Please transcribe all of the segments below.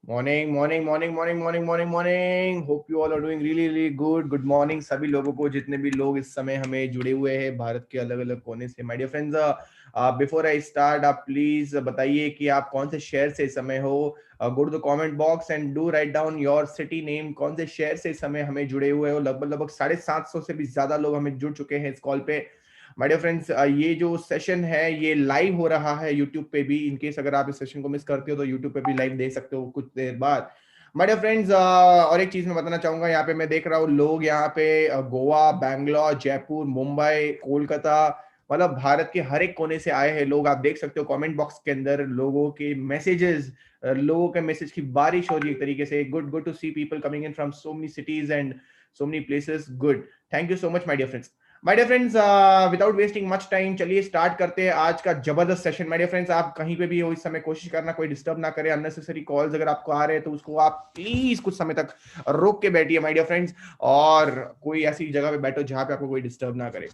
Morning. Hope you all are doing really really good. Good morning सभी लोगों को, जितने भी लोग इस समय हमें जुड़े हुए हैं भारत के अलग अलग कोने से। My dear friends, before I start, आप प्लीज बताइए कि आप कौन से शहर से इस समय हो। Go to the comment box and do write down your city name. कौन से शहर से इस समय हमें जुड़े हुए हो। लगभग लगभग 750 से भी ज्यादा लोग हमें जुड़ चुके हैं इस कॉल पे। माय डियर फ्रेंड्स, ये जो सेशन है ये लाइव हो रहा है यूट्यूब पे भी। इन केस अगर आप इस सेशन को मिस करते हो तो यूट्यूब पे भी लाइव देख सकते हो कुछ देर बाद। माय डियर फ्रेंड्स, और एक चीज मैं बताना चाहूंगा, यहाँ पे मैं देख रहा हूँ लोग यहाँ पे गोवा, बैंगलोर, जयपुर, मुंबई, कोलकाता, मतलब भारत के हर एक कोने से आए हैं लोग। आप देख सकते हो कमेंट बॉक्स के अंदर लोगों के मैसेजेस, लोगों के मैसेज की बारिश हो रही है एक तरीके से। Good good to see people coming in from so many cities and so many places. Good, thank you so much my dear friends. My dear friends, without wasting much time, चलिए start करते हैं आज का जबरदस्त session. My dear friends, आप कहीं पे भी हो इस समय कोशिश करना कोई डिस्टर्ब ना करे। अननेसेसरी कॉल्स अगर आपको आ रहे हैं तो उसको आप प्लीज कुछ समय तक रोक के बैठिए माय डियर फ्रेंड्स, और कोई ऐसी जगह पे बैठो जहां पे आपको कोई डिस्टर्ब ना करे।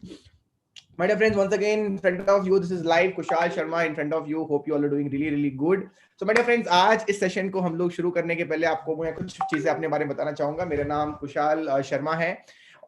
My dear friends, once again in front of you, this is live Kushal Sharma in front of you. Hope you all are doing really really good. So my dear friends, आज इस session को हम लोग शुरू करने के पहले आपको मैं कुछ चीजें अपने बारे में बताना चाहूंगा। मेरा नाम कुशाल शर्मा है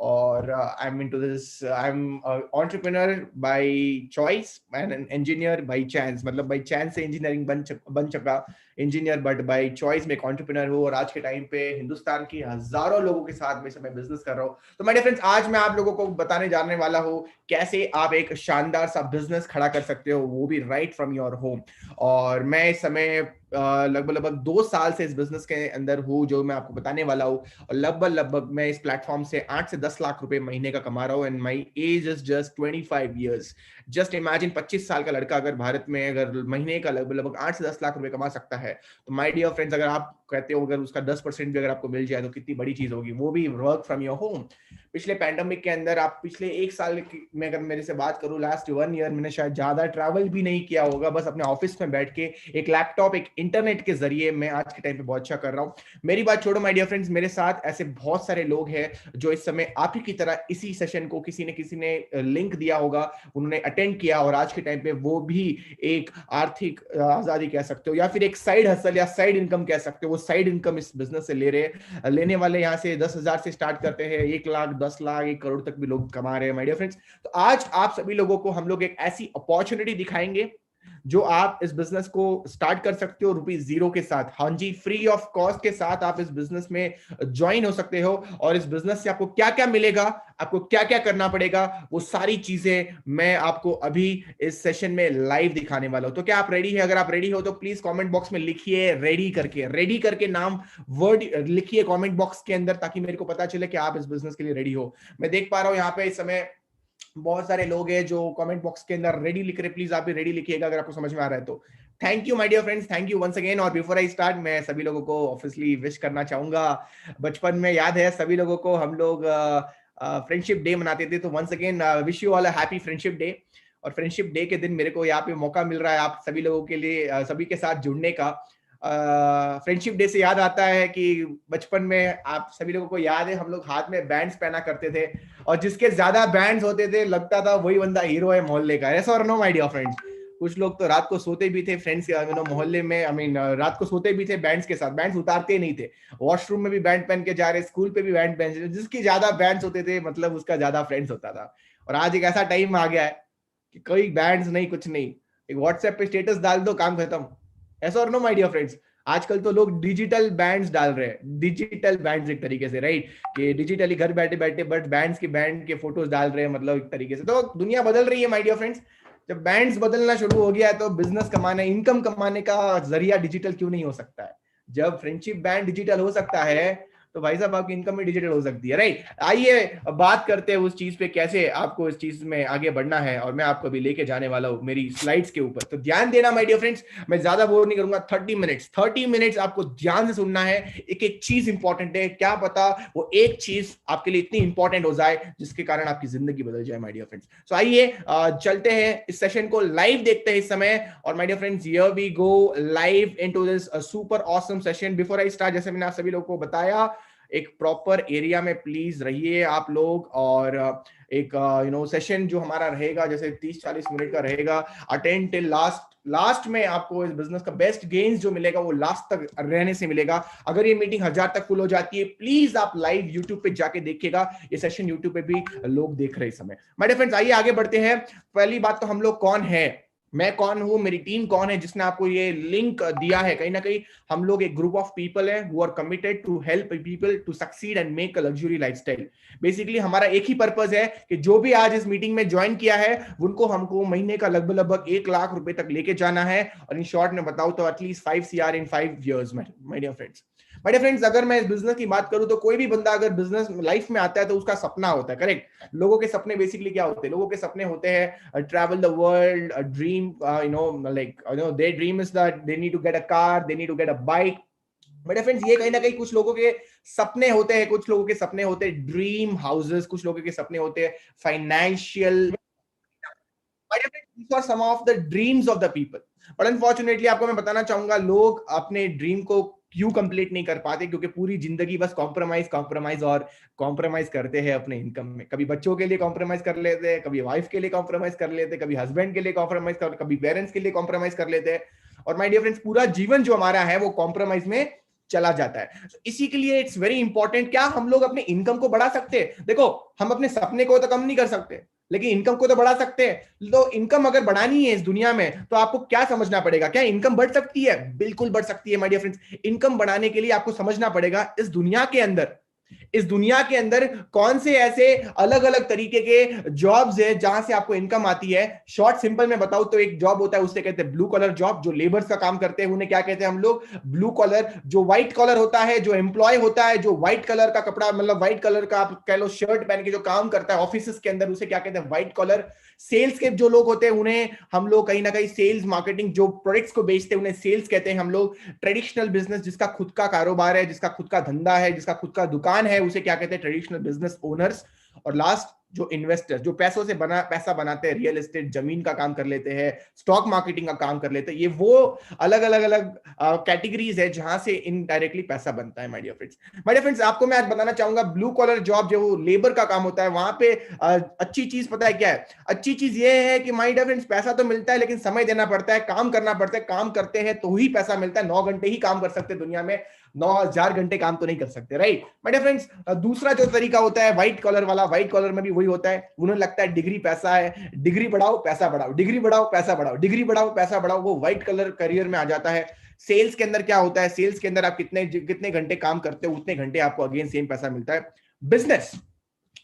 और I am into this, I am entrepreneur by choice and an engineer by chance. मतलब बाय चांस से इंजीनियरिंग बन चुका इंजीनियर, बट बाय चॉइस में एक एंटरप्रेन्योर हूँ और आज के टाइम पे हिंदुस्तान की हजारों लोगों के साथ में समय बिजनेस कर रहा हूँ। तो माय डियर फ्रेंड्स, आज मैं आप लोगों को बताने जाने वाला हूँ कैसे आप एक शानदार सा बिजनेस खड़ा कर सकते हो, वो भी राइट फ्रॉम योर होम। और मैं इस समय लगभग लगभग 2 साल से इस बिजनेस के अंदर हूँ जो मैं आपको बताने वाला हूँ। और लगभग लगभग मैं इस प्लेटफॉर्म से 8 से 10 लाख रुपए महीने का कमा रहा हूँ and my age is just 25 years. Just imagine 25 साल का लड़का अगर भारत में अगर महीने का लगभग लगभग 8 से 10 लाख रुपए कमा सकता है, तो माय डियर फ्रेंड्स, अगर आप कहते हो अगर उसका 10% भी अगर आपको मिल जाए तो कितनी बड़ी चीज होगी, वो भी वर्क फ्रॉम योर होम। पिछले पैंडेमिक के अंदर आप पिछले 1 साल में अगर मेरे से बात करूं, लास्ट 1 ईयर मैंने शायद ज्यादा ट्रैवल भी नहीं किया होगा, बस अपने ऑफिस में बैठ के एक लैपटॉप एक इंटरनेट के जरिए मैं आज के टाइम पे बहुत अच्छा कर रहा हूं। मेरी बात छोड़ो माय डियर फ्रेंड्स, मेरे साथ ऐसे बहुत सारे लोग हैं जो इस समय आप ही की तरह इसी सेशन को किसी ने लिंक दिया होगा, उन्होंने अटेंड किया और आज के टाइम पे वो भी एक आर्थिक आजादी कह सकते हो या फिर एक साइड हसल या साइड इनकम कह सकते हो, वो साइड इनकम इस बिजनेस से ले रहे। लेने वाले यहाँ से 10,000 से स्टार्ट करते हैं, 1 लाख, 10 लाख, 1 करोड़ तक भी लोग कमा रहे हैं माय डियर फ्रेंड्स। तो आज आप सभी लोगों को हम लोग एक ऐसी अपॉर्चुनिटी दिखाएंगे जो आप इस बिजनेस को स्टार्ट कर सकते हो ₹0 के साथ। हाँ जी, फ्री ऑफ कॉस्ट के साथ आप इस बिजनेस में ज्वाइन हो सकते हो। और इस बिजनेस से आपको क्या क्या मिलेगा, आपको क्या क्या करना पड़ेगा, वो सारी चीजें मैं आपको अभी इस सेशन में लाइव दिखाने वाला हूं। तो क्या आप रेडी है? अगर आप रेडी हो तो प्लीज कमेंट बॉक्स में लिखिए रेडी करके नाम वर्ड लिखिए कमेंट बॉक्स के अंदर, ताकि मेरे को पता चले कि आप इस बिजनेस के लिए रेडी हो। मैं देख पा रहा हूं यहाँ पे इस समय बहुत सारे लोग हैं जो कमेंट बॉक्स के अंदर रेडी लिख रहे। प्लीज आप भी रेडी लिखिएगा अगर आपको समझ में आ रहा है तो। Thank you my dear friends, thank you once again. और बिफोर आई स्टार्ट, मैं सभी लोगों को ऑब्वियसली विश करना चाहूंगा। बचपन में याद है सभी लोगों को, हम लोग फ्रेंडशिप डे मनाते थे, तो once again wish you all a happy friendship day. और फ्रेंडशिप डे के दिन मेरे को यहाँ पे मौका मिल रहा है आप सभी लोगों के लिए सभी के साथ जुड़ने का। फ्रेंडशिप डे से याद आता है कि बचपन में आप सभी लोगों को याद है हम लोग हाथ में बैंड्स पहना करते थे, और जिसके ज्यादा बैंड्स होते थे लगता था वही बंदा हीरो है मोहल्ले का। ऐसा और नो माय डियर फ्रेंड्स, कुछ लोग तो रात को सोते भी थे फ्रेंड्स मोहल्ले में, आई मीन रात को सोते भी थे बैंड्स के साथ, बैंड्स उतारते नहीं थे। वॉशरूम में भी बैंड पहन के जा रहे, स्कूल पे भी बैंड पहन, जिसकी ज्यादा बैंड्स होते थे मतलब उसका ज्यादा फ्रेंड्स होता था। और आज एक ऐसा टाइम आ गया है कि कोई बैंड्स नहीं, कुछ नहीं, एक व्हाट्सएप पे स्टेटस डाल दो, काम खत्म। ऐसा और नो माय डियर फ्रेंड्स, आजकल तो लोग डिजिटल बैंड्स डाल रहे हैं, डिजिटल बैंड्स एक तरीके से, राइट, कि डिजिटली घर बैठे बैठे बट बैंड्स की बैंड के फोटोज डाल रहे हैं, मतलब एक तरीके से। तो दुनिया बदल रही है माय डियर फ्रेंड्स। जब बैंड्स बदलना शुरू हो गया है तो बिजनेस कमाने, इनकम कमाने का जरिया डिजिटल क्यों नहीं हो सकता है? जब फ्रेंडशिप बैंड डिजिटल हो सकता है तो भाई साहब आपकी इनकम भी डिजिटल हो सकती है, राइट। आइए बात करते हैं उस चीज पे, कैसे आपको इस चीज में आगे बढ़ना है, और मैं आपको अभी लेके जाने वाला हूँ मेरी स्लाइड्स के ऊपर। तो ध्यान देना माय डियर फ्रेंड्स, मैं ज्यादा बोर नहीं करूंगा। 30 मिनट्स आपको ध्यान से सुनना है। एक एक चीज इंपॉर्टेंट है, क्या पता वो एक चीज आपके लिए इतनी इंपॉर्टेंट हो जाए जिसके कारण आपकी जिंदगी बदल जाए माय डियर फ्रेंड्स। सो आइए चलते हैं इस सेशन को लाइव देखते हैं इस समय। और my dear friends, here we go live into this super awesome session. Before I start, जैसे मैंने आप सभी लोगों को बताया, एक प्रॉपर एरिया में प्लीज रहिए आप लोग। और एक सेशन जो हमारा रहेगा जैसे 30-40 मिनट का रहेगा, अटेंड टिल लास्ट। लास्ट में आपको इस बिजनेस का बेस्ट गेन्स जो मिलेगा वो लास्ट तक रहने से मिलेगा। अगर ये मीटिंग 1000 तक फुल हो जाती है, प्लीज आप लाइव यूट्यूब पे जाके देखिएगा, ये सेशन यूट्यूब पे भी लोग देख रहे इस समय। माय डियर फ्रेंड्स, आइए आगे बढ़ते हैं। पहली बात तो हम लोग कौन है, मैं कौन हूं, मेरी टीम कौन है जिसने आपको ये लिंक दिया है। कहीं ना कहीं हम लोग एक ग्रुप ऑफ पीपल है who are committed to help people to succeed and make a luxury lifestyle. Basically हमारा एक ही पर्पस है कि जो भी आज इस मीटिंग में ज्वाइन किया है उनको हमको महीने का लगभग लगभग 1 लाख रुपए तक लेके जाना है। और इन शॉर्ट में बताऊं तो एटलीस्ट 5 CR इन 5 years में। My dear friends, my dear friends, अगर मैं इस बिजनेस की बात करूं तो कोई भी बंदा अगर बिजनेस लाइफ में आता है तो उसका सपना होता है, करेक्ट। लोगों के सपने बेसिकली क्या होते हैं, लोगों के सपने होते हैं travel the world, dream, their dream is that they need to get a car, they need to get a bike। मेरे फ्रेंड्स, ये कहीं ना कहीं कुछ लोगों के सपने होते हैं, कुछ लोगों के सपने होते हैं ड्रीम हाउसेस, कुछ लोगों के सपने होते हैं financial. These are some of the dreams of the people, but unfortunately आपको मैं बताना चाहूंगा लोग अपने ड्रीम को क्यों कंप्लीट नहीं कर पाते, क्योंकि पूरी जिंदगी बस कॉम्प्रोमाइज कॉम्प्रोमाइज और कॉम्प्रोमाइज करते हैं अपने इनकम में। कभी बच्चों के लिए कॉम्प्रोमाइज कर लेते हैं, कभी वाइफ के लिए कॉम्प्रोमाइज कर लेते हैं, कभी हस्बैंड के लिए कॉम्प्रोमाइज कर, कभी पेरेंट्स के लिए कॉम्प्रोमाइज कर लेते हैं। और माय डियर फ्रेंड्स, पूरा जीवन जो हमारा है वो कॉम्प्रोमाइज में चला जाता है। तो इसी के लिए इट्स वेरी इंपॉर्टेंट, क्या हम लोग अपने इनकम को बढ़ा सकते हैं। देखो, हम अपने सपने को तो कम नहीं कर सकते, लेकिन इनकम को तो बढ़ा सकते हैं। तो इनकम अगर बढ़ानी है इस दुनिया में तो आपको क्या समझना पड़ेगा, क्या इनकम बढ़ सकती है? बिल्कुल बढ़ सकती है माय डियर फ्रेंड्स। इनकम बढ़ाने के लिए आपको समझना पड़ेगा इस दुनिया के अंदर कौन से ऐसे अलग अलग तरीके के जॉब्स है जहां से आपको इनकम आती है। शॉर्ट सिंपल में बताऊं तो एक जॉब होता है, उसे कहते हैं ब्लू कॉलर जॉब। जो लेबर्स का काम करते हैं उन्हें क्या कहते हैं हम लोग? Blue collar. जो व्हाइट कॉलर होता है, जो एम्प्लॉय होता है, जो व्हाइट कलर का कपड़ा, मतलब व्हाइट कलर का आप कह लो शर्ट पहन के जो काम करता है ऑफिस के अंदर, उसे क्या कहते हैं? White collar. सेल्स के जो लोग होते हैं उन्हें हम लोग कहीं ना कहीं सेल्स मार्केटिंग, जो प्रोडक्ट्स को बेचते हैं उन्हें सेल्स कहते हैं हम लोग। ट्रेडिशनल बिजनेस, जिसका खुद का कारोबार है, जिसका खुद का धंधा है, जिसका खुद का दुकान है, उसे क्या कहते हैं? Traditional business owners. और लास्ट, जो इन्वेस्टर, जो पैसों से पैसा बनाते हैं, रियल एस्टेट, जमीन का काम कर लेते हैं, स्टॉक मार्केटिंग का काम कर लेते हैं। ये वो अलग अलग अलग कैटेगरीज है जहां से इनडायरेक्टली पैसा बनता है my dear friends. My dear friends, आपको मैं आज बताना चाहूंगा ब्लू कॉलर जॉब जो लेबर का काम होता है वहां पे अच्छी चीज पता है क्या है? अच्छी चीज ये है कि माय डियर फ्रेंड्स, पैसा तो मिलता है लेकिन समय देना पड़ता है, काम करना पड़ता है। काम करते हैं तो ही पैसा मिलता है। 9 घंटे ही काम कर सकते हैं दुनिया में, 9000 घंटे काम तो नहीं कर सकते, राइट माय डियर फ्रेंड्स। दूसरा जो तरीका होता है व्हाइट कॉलर वाला, व्हाइट कॉलर में भी वही होता है। उन्हें लगता है डिग्री पैसा है, डिग्री बढ़ाओ पैसा बढ़ाओ, डिग्री बढ़ाओ पैसा बढ़ाओ, डिग्री बढ़ाओ पैसा बढ़ाओ। वो व्हाइट कलर करियर में आ जाता है। सेल्स के अंदर क्या होता है? सेल्स के अंदर आप कितने कितने घंटे काम करते हो, उतने घंटे आपको अगेन सेम पैसा मिलता है। बिजनेस,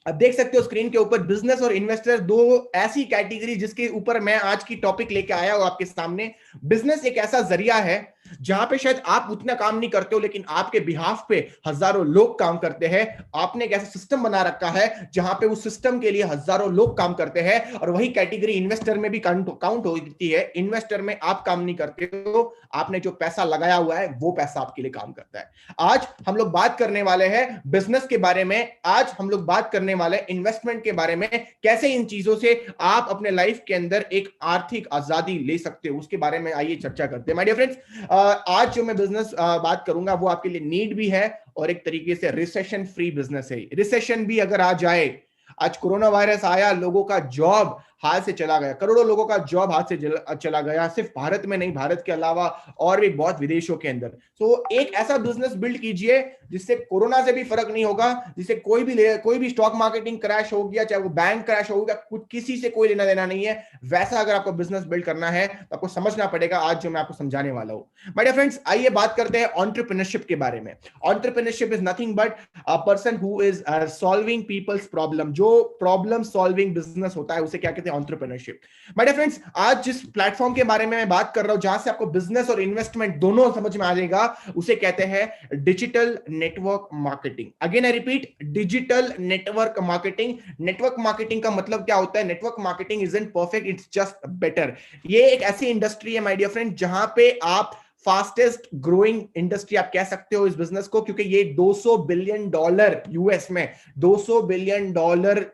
अब देख सकते हो स्क्रीन के ऊपर, बिजनेस और इन्वेस्टर, दो ऐसी कैटेगरी जिसके ऊपर मैं आज की टॉपिक लेके आया हूं आपके सामने। बिजनेस एक ऐसा जरिया है जहां पे शायद आप उतना काम नहीं करते हो, लेकिन आपके बिहाफ पे हजारों लोग काम करते हैं। आपने एक ऐसा सिस्टम बना रखा है जहां पे उस सिस्टम के लिए हजारों लोग काम करते हैं। और वही कैटेगरी इन्वेस्टर में भी काउंट होती है। इन्वेस्टर में आप काम नहीं करते हो, आपने जो पैसा लगाया हुआ है वो पैसा आपके लिए काम करता है। आज हम लोग बात करने वाले हैं बिजनेस के बारे में, आज हम लोग बात करने वाले इन्वेस्टमेंट के बारे में, कैसे इन चीजों से आप अपने लाइफ के अंदर एक आर्थिक आजादी ले सकते हो, उसके बारे में आइए चर्चा करते हैं माय डियर फ्रेंड्स। आज जो मैं बिजनेस बात करूंगा वो आपके लिए नीड भी है और एक तरीके से रिसेशन फ्री बिजनेस है। रिसेशन भी अगर आ जाए, आज कोरोना वायरस आया, लोगों का जॉब हाथ से चला गया, करोड़ों लोगों का जॉब हाथ से चला गया, सिर्फ भारत में नहीं, भारत के अलावा और भी बहुत विदेशों के अंदर। तो एक ऐसा बिजनेस बिल्ड कीजिए जिससे कोरोना से भी फर्क नहीं होगा, जिससे कोई भी स्टॉक मार्केटिंग क्रैश हो गया, चाहे वो बैंक क्रैश हो गया, कुछ किसी से कोई लेना देना नहीं है। वैसा अगर आपको बिजनेस बिल्ड करना है तो आपको समझना पड़ेगा आज जो मैं आपको समझाने वाला हूं। माय डियर फ्रेंड्स, आइए बात करते हैं एंटरप्रेन्योरशिप के बारे में। Entrepreneurship is nothing but a person who is solving peoples problem. जो प्रॉब्लम सॉल्विंग बिजनेस होता है उसे क्या कहते हैं? एंटरप्रेन्योरशिप। माय डियर फ्रेंड्स, आज जिस प्लेटफॉर्म के बारे में मैं बात कर रहा हूं, जहां से आपको बिजनेस और इन्वेस्टमेंट दोनों समझ में आ जाएगा, उसे कहते हैं digital network marketing. Again I repeat, digital network marketing. Network marketing का मतलब क्या होता है? Network marketing isn't perfect, it's just better. ये एक ऐसी इंडस्ट्री है माय डियर फ्रेंड जहां पे आप फास्टेस्ट ग्रोइंग इंडस्ट्री आप कह सकते हो इस बिजनेस को, क्योंकि ये $200 बिलियन यूएस में, $200 बिलियन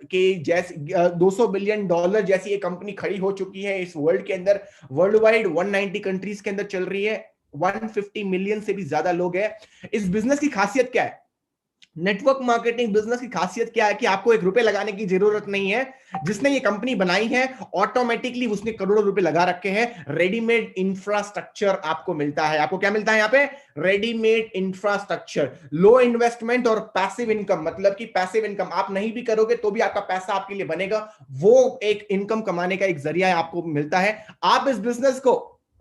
के जैसे $200 बिलियन जैसी ये कंपनी खड़ी हो चुकी है इस वर्ल्ड के अंदर। वर्ल्ड वाइड 190 कंट्रीज के अंदर चल रही है, 150 मिलियन से भी ज्यादा लोग हैं। इस बिजनेस की खासियत क्या है? नेटवर्क मार्केटिंग बिजनेस की खासियत क्या है कि आपको एक रुपए लगाने की जरूरत नहीं है। जिसने ये कंपनी बनाई है ऑटोमेटिकली उसने करोड़ों रुपए लगा रखे हैं। रेडीमेड इंफ्रास्ट्रक्चर आपको मिलता है। आपको क्या मिलता है यहाँ पे? रेडीमेड इंफ्रास्ट्रक्चर, लो इन्वेस्टमेंट और पैसिव इनकम। मतलब कि पैसिव इनकम आप नहीं भी करोगे तो भी आपका पैसा आपके लिए बनेगा। वो एक इनकम कमाने का एक जरिया है, आपको मिलता है। आप इस बिजनेस को,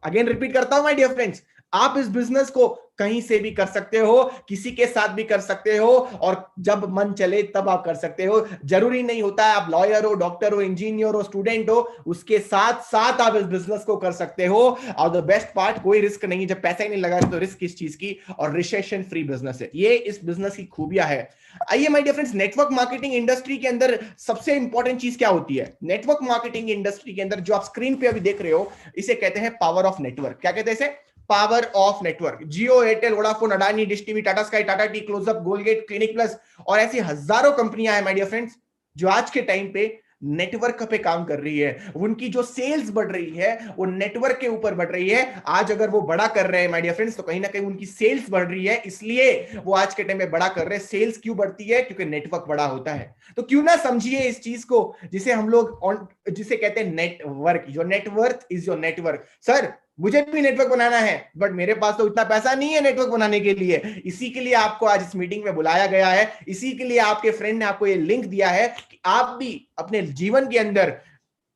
अगेन रिपीट करता हूं माय डियर फ्रेंड्स, आप इस बिजनेस को कहीं से भी कर सकते हो, किसी के साथ भी कर सकते हो, और जब मन चले तब आप कर सकते हो। जरूरी नहीं होता है आप लॉयर हो, डॉक्टर हो, इंजीनियर हो, स्टूडेंट हो, उसके साथ साथ आप इस बिजनेस को कर सकते हो। और द बेस्ट पार्ट, कोई रिस्क नहीं। जब पैसा ही नहीं लगा तो रिस्क किस चीज की? और रिसेशन फ्री बिजनेस है ये, इस बिजनेस की खूबियां है। आइए my dear friends, network marketing industry के अंदर सबसे इंपॉर्टेंट चीज क्या होती है? नेटवर्क मार्केटिंग इंडस्ट्री के अंदर जो आप स्क्रीन पे अभी देख रहे हो, इसे कहते हैं पावर ऑफ नेटवर्क। क्या कहते हैं इसे? Power of network. Jio, Airtel, Vodafone, Adani, Dish TV, Tata Sky, Tata tea, Closeup, Colgate, Clinic Plus और ऐसी हजारों कंपनियां हैं माय डियर फ्रेंड्स, जो आज के टाइम पे नेटवर्क पे काम कर रही है। उनकी जो सेल्स बढ़ रही है वो नेटवर्क के ऊपर बढ़ रही है। आज अगर वो बड़ा कर रहे हैं माय डियर फ्रेंड्स, तो कहीं ना कहीं उनकी सेल्स बढ़ रही है, इसलिए वो आज के टाइम में बड़ा कर रहे हैं। सेल्स क्यों बढ़ती है? क्योंकि नेटवर्क बड़ा होता है। तो क्यों ना समझिए इस चीज को, जिसे हम लोग जिसे कहते हैं network. Your net worth is your network. Sir मुझे भी नेटवर्क बनाना है, बट मेरे पास तो इतना पैसा नहीं है नेटवर्क बनाने के लिए। इसी के लिए आपको आज इस मीटिंग में बुलाया गया है। इसी के लिए आपके फ्रेंड ने आपको ये लिंक दिया है कि आप भी अपने जीवन के अंदर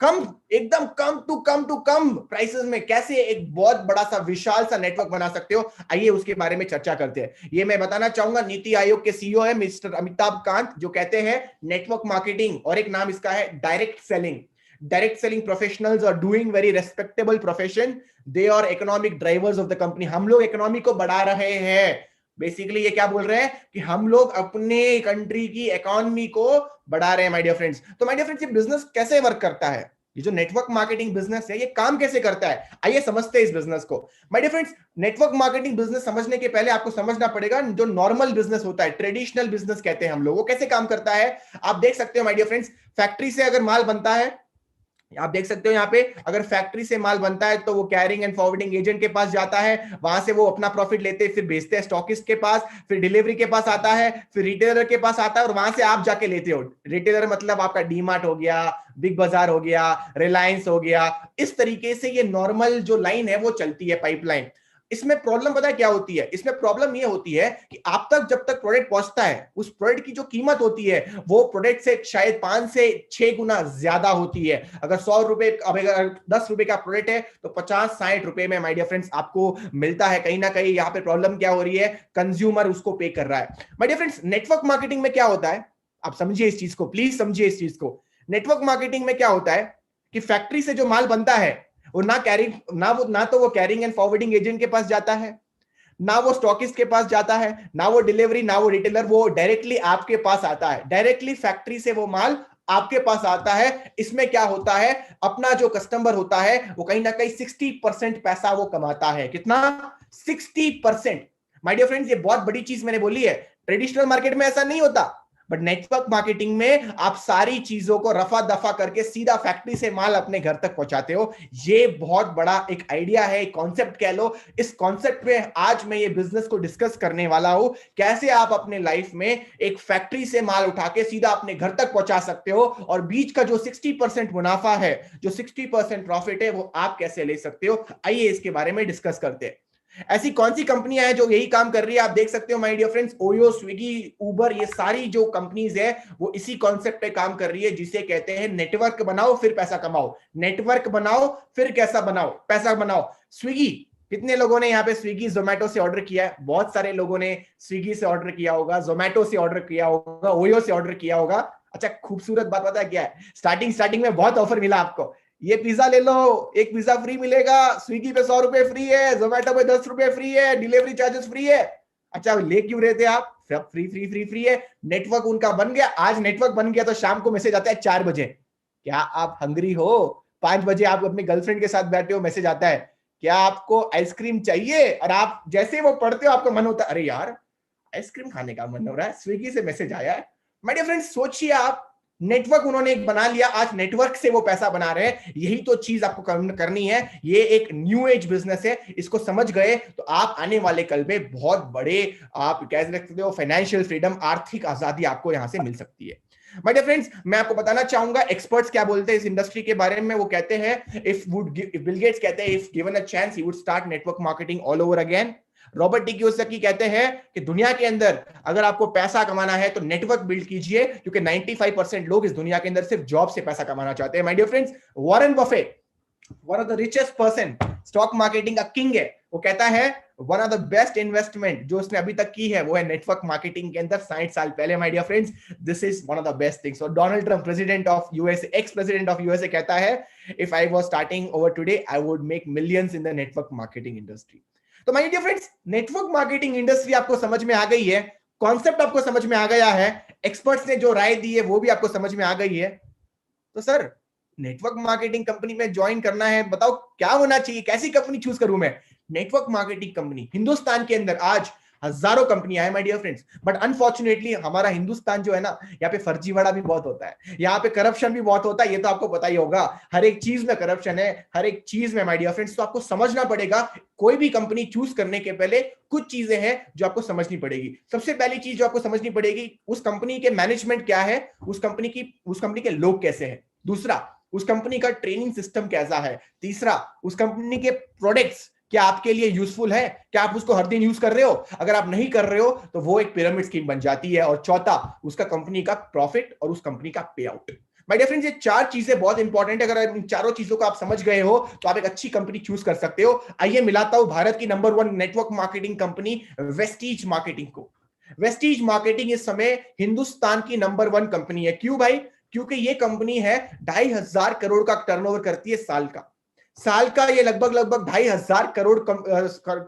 कम, एकदम कम प्राइसेस में कैसे एक बहुत बड़ा सा विशाल सा नेटवर्क बना सकते हो। आइए उसके बारे में चर्चा करते हैं। ये मैं बताना चाहूंगा, नीति आयोग के सीईओ है मिस्टर अमिताभ कांत, जो कहते हैं नेटवर्क मार्केटिंग, और एक नाम इसका है direct selling. Direct selling professionals are doing very respectable profession, they are economic drivers of the company. हम लोग इकोनॉमी को बढ़ा रहे हैं। बेसिकली ये क्या बोल रहे हैं कि हम लोग अपने कंट्री की इकोनॉमी को बढ़ा रहे हैं माय डियर फ्रेंड्स। तो माय डियर फ्रेंड्स, ये बिजनेस कैसे वर्क करता है? ये जो नेटवर्क मार्केटिंग बिजनेस है, ये काम कैसे करता है? आइए समझते हैं इस बिजनेस को। My dear friends, network marketing business समझने के पहले आपको समझना पड़ेगा जो नॉर्मल बिजनेस होता है, ट्रेडिशनल बिजनेस कहते हैं हम लोग, वो कैसे काम करता है। आप देख सकते हो माय डियर फ्रेंड्स, फैक्ट्री से अगर माल बनता है, आप देख सकते हो यहाँ पे, अगर फैक्ट्री से माल बनता है तो वो कैरिंग एंड फॉरवर्डिंग एजेंट के पास जाता है, वहां से वो अपना प्रॉफिट लेते हैं, फिर बेचते हैं स्टॉकिस्ट के पास, फिर डिलीवरी के पास आता है, फिर रिटेलर के पास आता है, और वहां से आप जाके लेते हो। रिटेलर मतलब आपका डीमार्ट हो गया, बिग बाजार हो गया, रिलायंस हो गया। इस तरीके से ये नॉर्मल जो लाइन है वो चलती है, पाइपलाइन। इसमें प्रॉब्लम पता है क्या होती है? इसमें प्रॉब्लम ये होती है कि आप तक जब तक प्रोडक्ट पहुंचता है, उस प्रोडक्ट की जो कीमत होती है वो प्रोडक्ट से शायद 5 से 6 गुना ज्यादा होती है। अगर 100 रुपए, अब अगर 10 रुपए का प्रोडक्ट है तो 50-60 रुपए में माय डियर फ्रेंड्स आपको मिलता है। कहीं ना कहीं यहाँ पे प्रॉब्लम क्या हो रही है? कंज्यूमर उसको पे कर रहा है। My dear friends, network marketing में क्या होता है, आप समझिए इस चीज को, प्लीज समझिए इस चीज को। नेटवर्क मार्केटिंग में क्या होता है कि फैक्ट्री से जो माल बनता है वो ना तो वो कैरिंग एंड फॉरवर्डिंग एजेंट के पास जाता है, ना वो स्टॉकिस्ट के पास जाता है, ना वो डिलीवरी, ना वो रिटेलर, वो डायरेक्टली आपके पास आता है। डायरेक्टली फैक्ट्री से वो माल आपके पास आता है। इसमें क्या होता है, अपना जो कस्टमर होता है वो कहीं ना कहीं 60% पैसा वो कमाता है। कितना? 60%। माय डियर फ्रेंड्स, ये बहुत बड़ी चीज मैंने बोली है। ट्रेडिशनल मार्केट में ऐसा नहीं होता, बट नेटवर्क मार्केटिंग में आप सारी चीजों को रफा दफा करके सीधा फैक्ट्री से माल अपने घर तक पहुंचाते हो। ये बहुत बड़ा एक आइडिया है, एक कॉन्सेप्ट कह लो। इस कॉन्सेप्ट पे आज मैं ये बिजनेस को डिस्कस करने वाला हूं, कैसे आप अपने लाइफ में एक फैक्ट्री से माल उठा के सीधा अपने घर तक पहुंचा सकते हो, और बीच का जो 60% मुनाफा है, जो 60% प्रॉफिट है, वो आप कैसे ले सकते हो। आइए इसके बारे में डिस्कस करते हैं। ऐसी कौन सी कंपनियां हैं जो यही काम कर रही है? आप देख सकते हो my dear friends, Oyo, Swiggy, Uber, ये सारी जो कंपनीज है वो इसी कॉन्सेप्ट पे काम कर रही है, जिसे कहते हैं नेटवर्क बनाओ फिर पैसा कमाओ। नेटवर्क बनाओ फिर कैसा बनाओ, पैसा बनाओ। स्विगी, कितने लोगों ने यहाँ पे स्विगी जोमेटो से ऑर्डर किया है? बहुत सारे लोगों ने स्विगी से ऑर्डर किया होगा, जोमेटो से ऑर्डर किया होगा, ओयो से ऑर्डर किया होगा। अच्छा, खूबसूरत बात पता है क्या है? स्टार्टिंग में बहुत ऑफर मिला आपको, ये पिज्जा ले लो, एक पिज्जा फ्री मिलेगा, स्विगी पे 100 रुपए फ्री है, जोमेटो पे 10 रुपए फ्री है, डिलीवरी चार्जेस फ्री है। अच्छा, ले क्यों रहे थे आप? सब फ्री फ्री फ्री फ्री है। नेटवर्क उनका बन गया। आज नेटवर्क बन गया तो शाम को मैसेज आता है 4 बजे, क्या आप हंग्री हो? 5 बजे आप अपने गर्लफ्रेंड के साथ बैठे हो, मैसेज आता है, क्या आपको आइसक्रीम चाहिए? और आप जैसे वो पढ़ते हो आपका मन होता है, अरे यार आइसक्रीम खाने का मन हो रहा है, स्विगी से मैसेज आया है। माय डियर फ्रेंड्स, सोचिए आप नेटवर्क उन्होंने एक बना लिया, आज नेटवर्क से वो पैसा बना रहे हैं। यही तो चीज आपको करनी है। ये एक न्यू एज बिजनेस है, इसको समझ गए तो आप आने वाले कल में बहुत बड़े, आप कह सकते हो फाइनेंशियल फ्रीडम, आर्थिक आजादी आपको यहां से मिल सकती है। माय डियर फ्रेंड्स, मैं आपको बताना चाहूंगा एक्सपर्ट्स क्या बोलते हैं इस इंडस्ट्री के बारे में। वो कहते हैं इफ बिल गेट्स कहते हैं if given a chance he would start network marketing all over again. Robert T Kiyosaki कहते हैं कि दुनिया के अंदर अगर आपको पैसा कमाना है तो नेटवर्क बिल्ड कीजिए, क्योंकि 95% लोग इस दुनिया के अंदर सिर्फ जॉब से पैसा कमाना चाहते हैं। My dear friends, Warren Buffett, one of the richest person, stock marketing का किंग है, वो कहता है one of the best investment जो उसने अभी तक की है वो है नेटवर्क मार्केटिंग के अंदर 60 साल पहले। My dear friends, this is one of the best things. और Donald Trump, president of USA, ex president of USA, कहता है if I was starting over today I would make millions in the network marketing industry. तो my dear friends, network marketing industry आपको समझ में आ गई है, concept आपको समझ में आ गया है, एक्सपर्ट्स ने जो राय दी है वो भी आपको समझ में आ गई है। तो सर, नेटवर्क मार्केटिंग कंपनी में ज्वाइन करना है, बताओ क्या होना चाहिए, कैसी कंपनी चूज करूं मैं? नेटवर्क मार्केटिंग कंपनी, हिंदुस्तान के अंदर आज हजारों कंपनियां हैं my dear friends, but unfortunately हमारा हिंदुस्तान जो है ना, यहाँ पे फर्जीवाड़ा भी बहुत होता है, यहाँ पे करप्शन भी बहुत होता है, ये तो आपको पता ही होगा। हर एक चीज में करप्शन है, हर एक चीज में माय डियर फ्रेंड्स। तो आपको समझना पड़ेगा, कोई भी कंपनी चूज करने के पहले कुछ चीजें हैं जो आपको समझनी पड़ेगी। सबसे पहली चीज जो आपको समझनी पड़ेगी, उस कंपनी के मैनेजमेंट क्या है, उस कंपनी के लोग कैसे हैं। दूसरा, उस कंपनी का ट्रेनिंग सिस्टम कैसा है। तीसरा, उस कंपनी के प्रोडक्ट्स क्या आपके लिए यूजफुल है, क्या आप उसको हर दिन यूज कर रहे हो। अगर आप नहीं कर रहे हो तो वो एक पिरामिड स्कीम बन जाती है। और चौथा, उसका कंपनी का प्रॉफिट और उस कंपनी का पे आउट। माय डियर फ्रेंड्स, ये चार चीजें बहुत इंपॉर्टेंट है। अगर इन चारों चीजों को आप समझ गए हो तो आप एक अच्छी कंपनी चूज कर सकते हो। आइए मिलाता हूं भारत की number 1 network marketing company Vestige marketing को। वेस्टीज मार्केटिंग इस समय हिंदुस्तान की नंबर 1 कंपनी है। क्यों भाई? क्योंकि ये कंपनी है 2,500 करोड़ का टर्नओवर करती है साल का ये लगभग 2,500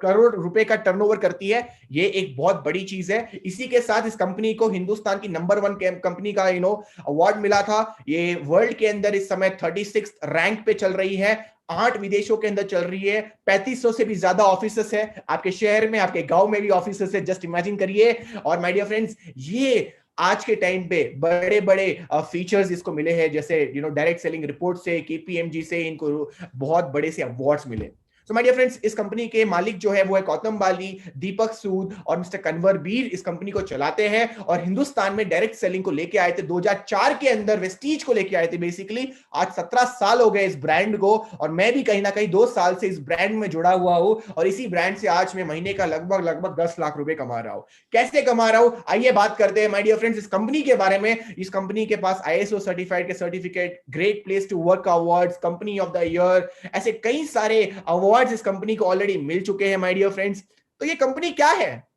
करोड़ रुपए का टर्नओवर करती है। ये एक बहुत बड़ी चीज है। इसी के साथ इस कंपनी को हिंदुस्तान की नंबर 1 कंपनी का अवार्ड मिला था। ये वर्ल्ड के अंदर इस समय 36 रैंक पे चल रही है, 8 विदेशों के अंदर चल रही है, 3500 से भी ज्यादा ऑफिसेस है, आपके शहर में, आपके गांव में भी ऑफिसेस है, जस्ट इमेजिन करिए। और माय डियर फ्रेंड्स, ये आज के टाइम पे बड़े बड़े फीचर्स इसको मिले हैं, जैसे डायरेक्ट सेलिंग रिपोर्ट से, केपीएमजी से इनको बहुत बड़े से अवार्ड्स मिले। सो माय डियर फ्रेंड्स, इस कंपनी के मालिक जो है वो है गौतम बाली, दीपक सूद और मिस्टर कन्वर बीर इस कंपनी को चलाते हैं। और हिंदुस्तान में डायरेक्ट सेलिंग को लेके आए थे 2004 के अंदर, वेस्टीज को लेके आए थे बेसिकली। आज 17 साल हो गए इस ब्रांड को, और मैं भी कहीं ना कहीं 2 साल से इस ब्रांड में जुड़ा हुआ हूं। और इसी ब्रांड से आज मैं महीने का लगभग 10 लाख रुपए कमा रहा हूं। कैसे कमा रहा हूं, आइए बात करते हैं माय डियर फ्रेंड्स इस कंपनी के बारे में। इस कंपनी के पास आईएसओ सर्टिफाइड के certificate, great place to work awards, company of the year, ऐसे कई सारे अवार्ड्स इस कंपनी को ऑलरेडी मिल चुके हैं माय डियर फ्रेंड्स। तो ये कंपनी क्या है?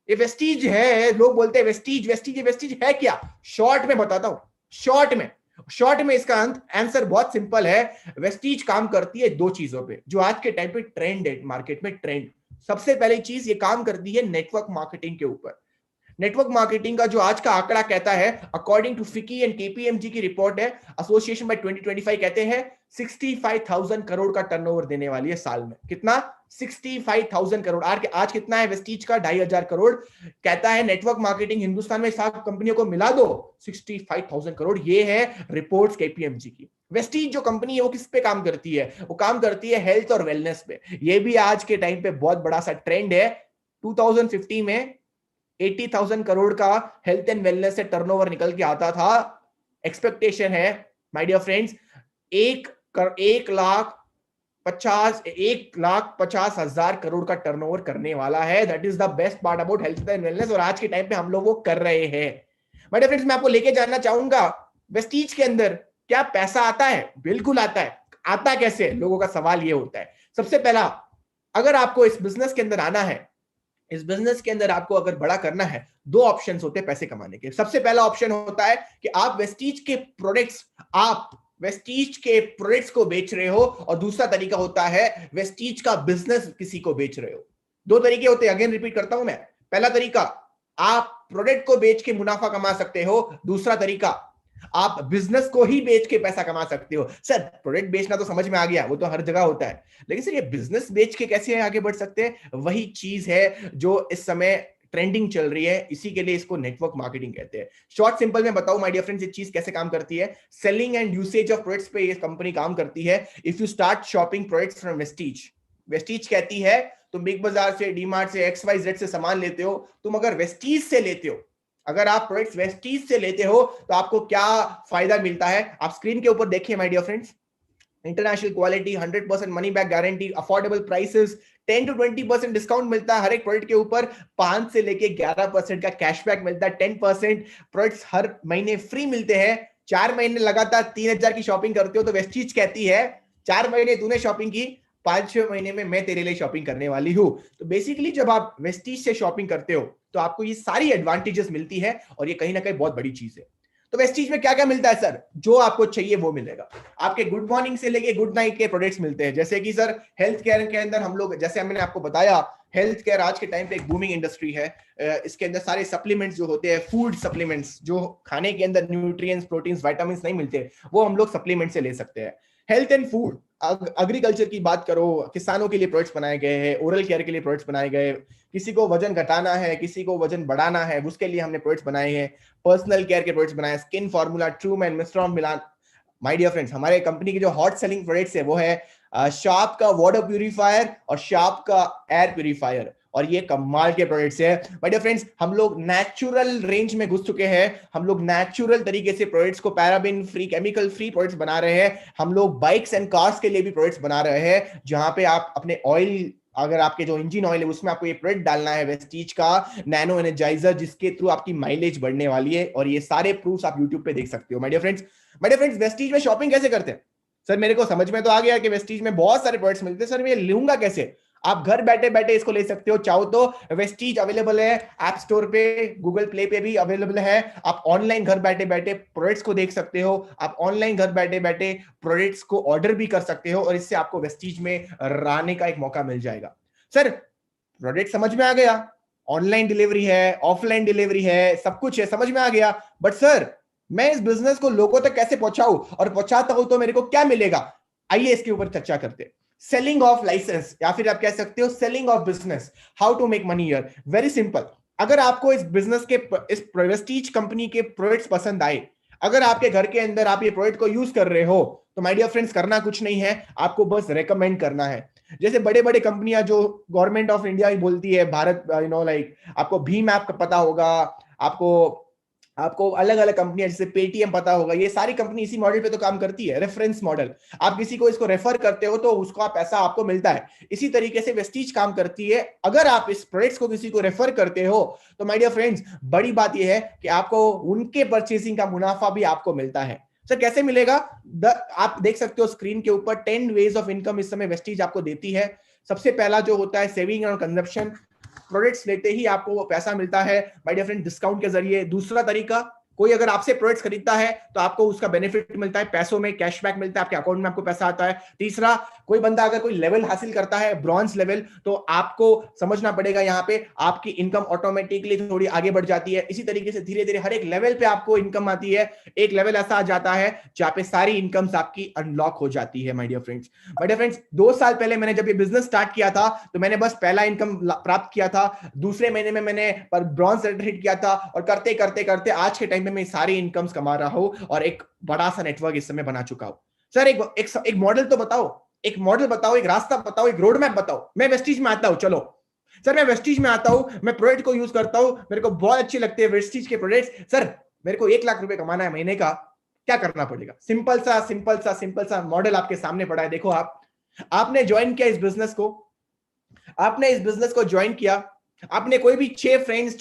ये वेस्टीज है। लोग बोलते हैं वेस्टीज वेस्टीज, ये वेस्टीज है क्या? शॉर्ट में बताता हूं, शॉर्ट में इसका आंसर बहुत सिंपल है। वेस्टीज काम करती है 2 चीजों पे जो आज के टाइम पे ट्रेंड है मार्केट में, ट्रेंड। सबसे पहली चीज, ये काम करती है नेटवर्क मार्केटिंग के ऊपर। नेटवर्क मार्केटिंग का जो आज का आंकड़ा कहता है, अकॉर्डिंग टू फिकी एंड केपीएमजी की रिपोर्ट है, एसोसिएशन बाय 2025 कहते हैं 65,000 करोड़ का टर्नओवर देने वाली है साल में। कितना? 65,000 करोड़। आज कितना है वेस्टीज का? 2,500 करोड़। कहता है नेटवर्क मार्केटिंग हिंदुस्तान में 7 कंपनियों को मिला दो, 65,000 करोड़। ये है रिपोर्ट्स केपीएमजी की। वेस्टीज जो कंपनी है वो किस पे काम करती है? वो काम करती है हेल्थ और वेलनेस पे। ये भी आज के टाइम पे बहुत बड़ा सा ट्रेंड है। 2050 में 80,000 करोड़ का हेल्थ एंड वेलनेस से टर्नओवर निकल के आता था। एक्सपेक्टेशन है माय डियर फ्रेंड्स 1,50,000 करोड़ का टर्नओवर करने वाला है। That is the best part about health and wellness, और आज के टाइम पे हम लोग वो कर रहे हैं। माय डियर फ्रेंड्स, मैं आपको लेके जानना चाहूंगा वेस्टीज के अंदर क्या पैसा आता है? बिल्कुल आता है। आता कैसे? लोगों का सवाल ये होता है। सबसे पहला, अगर आपको इस बिजनेस के अंदर आना है, इस बिजनेस के अंदर आपको अगर बड़ा करना है, 2 ऑप्शंस होते हैं पैसे कमाने के। सबसे पहला ऑप्शन होता है कि आप वेस्टीज के प्रोडक्ट्स को बेच रहे हो, और दूसरा तरीका होता है वेस्टीज का बिजनेस किसी को बेच रहे हो। 2 तरीके होते हैं, अगेन रिपीट करता हूं मैं। पहला तरीका, आप प्रोडक्ट को बेच के मुनाफा कमा सकते हो। दूसरा तरीका, आप बिजनेस को ही बेच के पैसा कमा सकते हो। सर, प्रोडक्ट बेचना तो समझ में आ गया, वो तो हर जगह होता है, लेकिन सर ये बिजनेस बेच के कैसे आगे बढ़ सकते हैं? वही चीज है जो इस समय ट्रेंडिंग चल रही है, इसी के लिए इसको नेटवर्क मार्केटिंग कहते हैं। शॉर्ट सिंपल में बताऊं माय डियर फ्रेंड्स, ये चीज कैसे काम करती है। Selling and usage of products पे ये कंपनी काम करती है। If you start shopping products from Vestige, Vestige कहती है तुम बिग बाजार से, डीमार्ट से, XYZ से सामान लेते हो, तुम अगर वेस्टीज से लेते हो, अगर आप प्रोडक्ट्स वेस्टीज से लेते हो तो आपको क्या फायदा मिलता है, आप स्क्रीन के ऊपर देखिए my dear friends. International quality, 100% money back guarantee, affordable prices, 10 to 20% discount मिलता है हर एक प्रोडक्ट के ऊपर, 5 से लेके 11% का कैशबैक मिलता है, 10% प्रोडक्ट्स हर महीने फ्री मिलते हैं। 4 महीने लगातार 3000 की शॉपिंग करते हो तो वेस्टीज कहती है 4 महीने तूने शॉपिंग की, 5-6 महीने में मैं तेरे लिए शॉपिंग करने वाली हूं। तो बेसिकली जब आप वेस्टीज से शॉपिंग करते हो तो आपको ये सारी एडवांटेजेस मिलती है और ये कहीं ना कहीं बहुत बड़ी चीज है। तो वेस्टीज में क्या क्या मिलता है सर, जो आपको चाहिए वो मिलेगा। आपके गुड मॉर्निंग से लेके गुड नाइट के प्रोडक्ट्स मिलते हैं, जैसे कि सर हेल्थ केयर के अंदर हम लोग, जैसे मैंने आपको बताया हेल्थ केयर आज के टाइम पे एक बूमिंग इंडस्ट्री है। इसके अंदर सारे सप्लीमेंट्स जो होते हैं, फूड सप्लीमेंट्स, जो खाने के अंदर न्यूट्रिएंट्स, प्रोटीन्स, विटामिन नहीं मिलते, वो हम लोग सप्लीमेंट से ले सकते हैं। हेल्थ एंड फूड, एग्रीकल्चर की बात करो, किसानों के लिए प्रोडक्ट्स बनाए गए हैं, ओरल केयर के लिए प्रोडक्ट्स बनाए गए, किसी को वजन घटाना है, किसी को वजन बढ़ाना है, उसके लिए हमने प्रोडक्ट्स बनाए हैं, पर्सनल केयर के प्रोडक्ट्स बनाए, स्किन फार्मूला, ट्रू मैन, मिस्ट्रॉम मिलान। माय डियर फ्रेंड्स, हमारे कंपनी की जो हॉट सेलिंग प्रोडक्ट्स है वो है शार्प का वाटर प्यूरिफायर और शार्प का एयर प्यूरिफायर, और ये कमाल के प्रोडक्ट्स है। माय डियर फ्रेंड्स, हम लोग नेचुरल रेंज में घुस चुके हैं, हम लोग नेचुरल तरीके से प्रोडक्ट्स को, paraben free, chemical free products बना रहे हैं। हम लोग बाइक्स एंड कार्स के लिए भी प्रोडक्ट्स बना रहे हैं, जहां पे आप अपने ऑयल, अगर आपके जो इंजन ऑयल है उसमें आपको ये प्रोडक्ट डालना है वेस्टीज का नैनो एनर्जाइजर, जिसके थ्रू आपकी माइलेज बढ़ने वाली है, और ये सारे प्रूफ्स आप यूट्यूब पे देख सकते हो। माय डियर फ्रेंड्स, वेस्टीज में शॉपिंग कैसे करते हैं सर? मेरे को समझ में तो आ गया कि वेस्टीज में बहुत सारे प्रोडक्ट्स मिलते हैं, सर मैं लूंगा कैसे? आप घर बैठे बैठे इसको ले सकते हो, चाहो तो वेस्टीज अवेलेबल है ऐप स्टोर पे, गूगल प्ले पे भी अवेलेबल है। आप ऑनलाइन घर बैठे बैठे प्रोडक्ट्स को देख सकते हो, आप ऑनलाइन घर बैठे बैठे प्रोडक्ट्स को ऑर्डर भी कर सकते हो, और इससे आपको वेस्टीज में रहने का एक मौका मिल जाएगा। सर प्रोडक्ट समझ में आ गया, ऑनलाइन डिलीवरी है, ऑफलाइन डिलीवरी है, सब कुछ है, समझ में आ गया, बट सर मैं इस बिजनेस को लोगों तक कैसे पहुंचाऊं, और पहुंचाता हूं तो मेरे को क्या मिलेगा? आइए इसके ऊपर चर्चा करते हैं। सेलिंग ऑफ लाइसेंस, या फिर आप कह सकते हो selling of business, how to make money here. Very simple, अगर आपको इस बिजनेस के, इस प्रेस्टीज कंपनी के प्रोडक्ट्स पसंद आए, अगर आपके घर के अंदर आप ये प्रोडक्ट को यूज कर रहे हो, तो माय डियर फ्रेंड्स करना कुछ नहीं है, आपको बस रेकमेंड करना है। जैसे बड़े बड़े कंपनियां जो गवर्नमेंट ऑफ इंडिया ही बोलती है, भारत लाइक आपको भीम ऐप का पता होगा, आपको अलग अलग कंपनियां जैसे पेटीएम पता होगा, ये सारी कंपनी इसी मॉडल पे तो काम करती है, रेफरेंस मॉडल। आप किसी को इसको रेफर करते हो तो उसका पैसा आपको मिलता है, इसी तरीके से वेस्टीज काम करती है। अगर आप इस प्रोडक्ट्स को किसी को रेफर करते हो तो माय डियर फ्रेंड्स, बड़ी बात यह है कि आपको उनके परचेसिंग का मुनाफा भी आपको मिलता है। सर कैसे मिलेगा? आप देख सकते हो स्क्रीन के ऊपर 10 वेज ऑफ इनकम इस समय वेस्टीज आपको देती है। सबसे पहला जो होता है सेविंग और कंजप्शन, प्रोडक्ट्स लेते ही आपको वो पैसा मिलता है माय डियर फ्रेंड डिस्काउंट के जरिए। दूसरा तरीका, कोई अगर आपसे प्रोडक्ट्स खरीदता है तो आपको उसका बेनिफिट मिलता है, पैसों में कैशबैक मिलता है, आपके अकाउंट में आपको पैसा आता है। तीसरा, कोई बंदा अगर कोई लेवल हासिल करता है, ब्रॉन्ज लेवल, तो आपको समझना पड़ेगा यहाँ पे आपकी इनकम ऑटोमेटिकली थोड़ी आगे बढ़ जाती है। इसी तरीके से धीरे धीरे हर एक लेवल पे आपको इनकम आती है। एक लेवल ऐसा आ जाता है जहां पे सारी इनकम्स आपकी अनलॉक हो जाती है। माय डियर फ्रेंड्स 2 साल पहले मैंने जब ये बिजनेस स्टार्ट किया था तो मैंने बस पहला इनकम प्राप्त किया था, दूसरे महीने में मैंने ब्रॉन्ज हिट किया था, और करते करते करते आज के टाइम में मैं सारी इनकम्स कमा रहा हूं और एक बड़ा सा नेटवर्क इस समय बना चुका हूं। सर एक मॉडल तो बताओ, एक मॉडल बताओ, एक रास्ता बताओ, एक रोड मैप बताओ। मैं वेस्टीज में आता हूं, चलो सर मैं वेस्टीज में आता हूं, मैं प्रोडक्ट को यूज करता हूं, मेरे को बहुत अच्छे लगते हैं वेस्टीज के प्रोडक्ट्स। सर मेरे को 1 लाख रुपए कमाना है महीने का, क्या करना पड़ेगा? सिंपल सा मॉडल आपके सामने पड़ा है। देखो आपने ज्वाइन किया इस बिजनेस को, ज्वाइन किया, आपने कोई भी 6 फ्रेंड्स,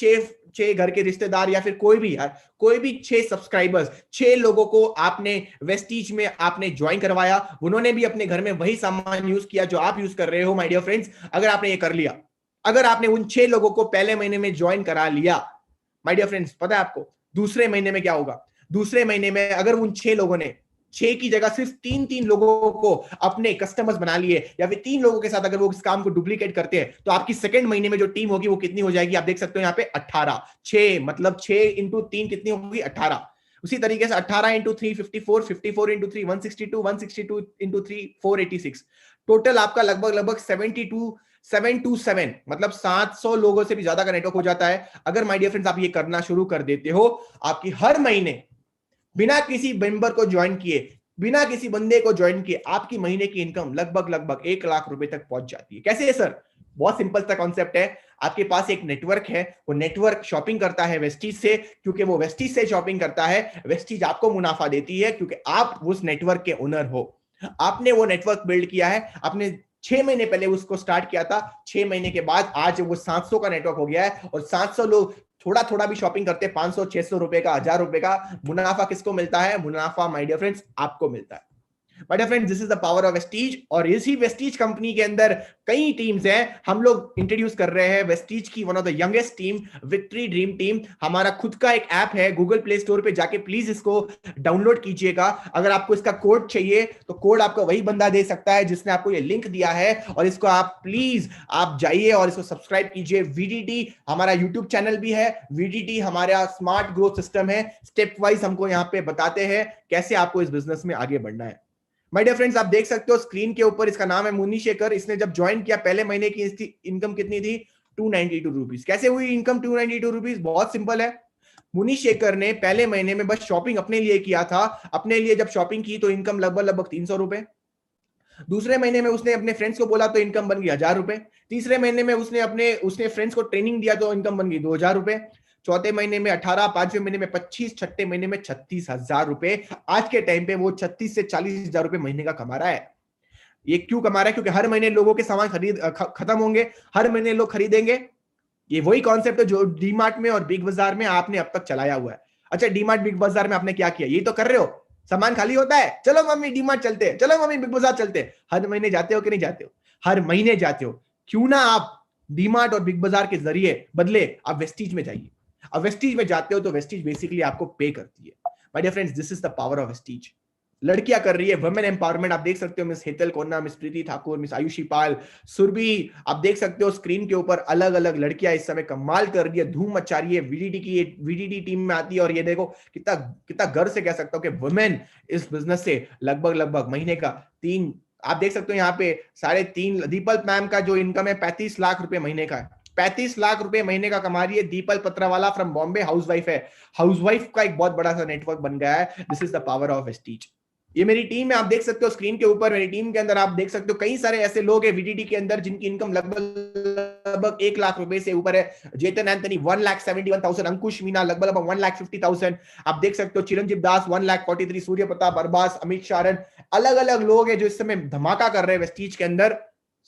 6 घर के रिश्तेदार, या फिर कोई भी 6 सब्सक्राइबर्स, 6 लोगों को आपने वेस्टीज में आपने ज्वाइन करवाया, उन्होंने भी अपने घर में वही सामान यूज किया जो आप यूज कर रहे हो। माय डियर फ्रेंड्स, अगर आपने ये कर लिया, अगर आपने उन 6 लोगों को पहले महीने में ज्वाइन करा लिया, माय डियर फ्रेंड्स पता है आपको दूसरे महीने में क्या होगा? दूसरे महीने में अगर उन 6 लोगों ने 6 की जगह सिर्फ 3 लोगों को अपने कस्टमर्स बना लिए, या फिर 3 लोगों के साथ अगर वो इस काम को डुप्लीकेट करते हैं, तो आपकी सेकंड महीने में जो टीम होगी वो कितनी हो जाएगी? आप देख सकते हो यहाँ पे 18, 6 मतलब 6 इंटू 3 कितनी होगी? 18। उसी तरीके से 18 इंटू 3 54, 54 इंटू 3 162, 162 इंटू 3 486, टोटल आपका लगभग लगभग 727 मतलब 700 लोगों से भी ज्यादा का नेटवर्क हो जाता है। अगर माय डियर फ्रेंड्स आप ये करना शुरू कर देते हो, आपकी हर महीने बिना किसी मेंबर को ज्वाइन किए, बिना किसी बंदे को ज्वाइन किए, आपकी महीने की इनकम लगभग लगभग 1 लाख रुपए तक पहुंच जाती है। कैसे है सर? बहुत सिंपल सा कॉन्सेप्ट है। आपके पास एक नेटवर्क है, वो नेटवर्क शॉपिंग करता है वेस्टीज से, क्योंकि वो वेस्टीज से शॉपिंग करता है, वेस्टीज आपको मुनाफा देती है क्योंकि आप उस नेटवर्क के ओनर हो। आपने वो नेटवर्क बिल्ड किया है, आपने 6 महीने पहले उसको स्टार्ट किया था, 6 महीने के बाद आज वो 700 का नेटवर्क हो गया है, और 700 लोग थोड़ा थोड़ा भी शॉपिंग करते हैं, 500 600 रुपए का, 1000 रुपए का मुनाफा किसको मिलता है? मुनाफा माय डियर फ्रेंड्स आपको मिलता है। But friends this is the power of Vestige. और इसी वेस्टीज कंपनी के अंदर कई टीम्स हैं, हम लोग इंट्रोड्यूस कर रहे हैं वेस्टीज की one of the youngest team, victory dream team. हमारा खुद का एक ऐप है, गूगल प्ले स्टोर पे जाके प्लीज इसको डाउनलोड कीजिएगा। अगर आपको इसका कोड चाहिए तो कोड आपको वही बंदा दे सकता है जिसने आपको ये लिंक दिया है, और इसको आप प्लीज आप जाइए और इसको सब्सक्राइब कीजिए। वीडीटी हमारा यूट्यूब चैनल भी है, वीडीटी हमारा स्मार्ट ग्रोथ सिस्टम है, स्टेप वाइज हमको यहाँ पे बताते हैं कैसे आपको इस बिजनेस में आगे बढ़ना है। माय डियर फ्रेंड्स आप देख सकते हो स्क्रीन के ऊपर, इसका नाम है मुनी शेखर। इसने जब ज्वाइन किया, पहले महीने की इसकी इनकम कितनी थी? 292 रुपीज। कैसे हुई इनकम 292 रुपीज? बहुत सिंपल है। मुनी शेखर ने पहले महीने में बस शॉपिंग अपने लिए किया था, अपने लिए जब शॉपिंग की तो इनकम लगभग लगभग 300 रुपए। दूसरे महीने में उसने अपने फ्रेंड्स को बोला तो इनकम बन गई 1000 रुपए। तीसरे महीने में उसने फ्रेंड्स को ट्रेनिंग दिया तो इनकम बन गई 2000 रुपए। चौथे महीने में 18, पांचवें महीने में 25, छठे महीने में 36,000 रुपए। आज के टाइम पे वो 36 से 40,000 रुपए महीने का कमा रहा है। ये क्यों कमा रहा है? क्योंकि हर महीने लोगों के सामान खत्म होंगे, हर महीने लोग खरीदेंगे। ये वही कॉन्सेप्ट है जो डीमार्ट में और बिग बाजार में आपने अब तक चलाया हुआ है। अच्छा, डीमार्ट बिग बाजार में आपने क्या किया? ये तो कर रहे हो, सामान खाली होता है, चलो मम्मी डीमार्ट चलते हैं, चलो मम्मी बिग बाजार चलते हैं। हर महीने जाते हो कि नहीं जाते हो? हर महीने जाते हो। क्यों ना आप डीमार्ट और बिग बाजार के जरिए बदले आप वेस्टीज में जाइए। अब वेस्टीज में जाते हो तो वेस्टीज बेसिकली आपको पे करती है। My dear friends this is the power of Vestige. लड़कियां कर रही है वुमेन एम्पावरमेंट। आप देख सकते हो मिस हेतल कोन्ना, मिस प्रीति ठाकुर, मिस आयुषी पाल, सुरभि, आप देख सकते हो स्क्रीन के ऊपर अलग अलग लड़कियां इस समय कमाल कर रही है, धूम मचा रही है। वीडीटी टीम में आती है, और ये देखो कितना कितना गर्व से कह सकता हूं कि वुमेन इस बिजनेस से लगभग लगभग महीने का 3, आप देख सकते हो यहाँ पे 3.5, दीपल मैम का जो इनकम है 35 लाख रुपए महीने का है। 35 लाख रुपए महीने का कमा रही है दीपल पत्रवाला फ्रॉम बॉम्बे। हाउसवाइफ है, हाउसवाइफ का एक बहुत बड़ा सा नेटवर्क बन गया है। This is the power of Vestige. ये मेरी टीम है, आप देख सकते हो स्क्रीन के ऊपर। मेरी टीम के अंदर आप देख सकते हो कई सारे ऐसे लोग हैं वीडीटी के अंदर जिनकी इनकम लगभग 1 लाख रुपए से ऊपर है। जेतन एंथनी 1,71,000, अंकुश मीना लगभग लगभग 1,50,000, आप देख सकते हो चिरंजीव दास 1,43,000, सूर्य प्रताप, अरबाज, अमित शारन, अलग अलग लोग हैं जो इस समय धमाका कर रहे हैं वेस्टीज के अंदर।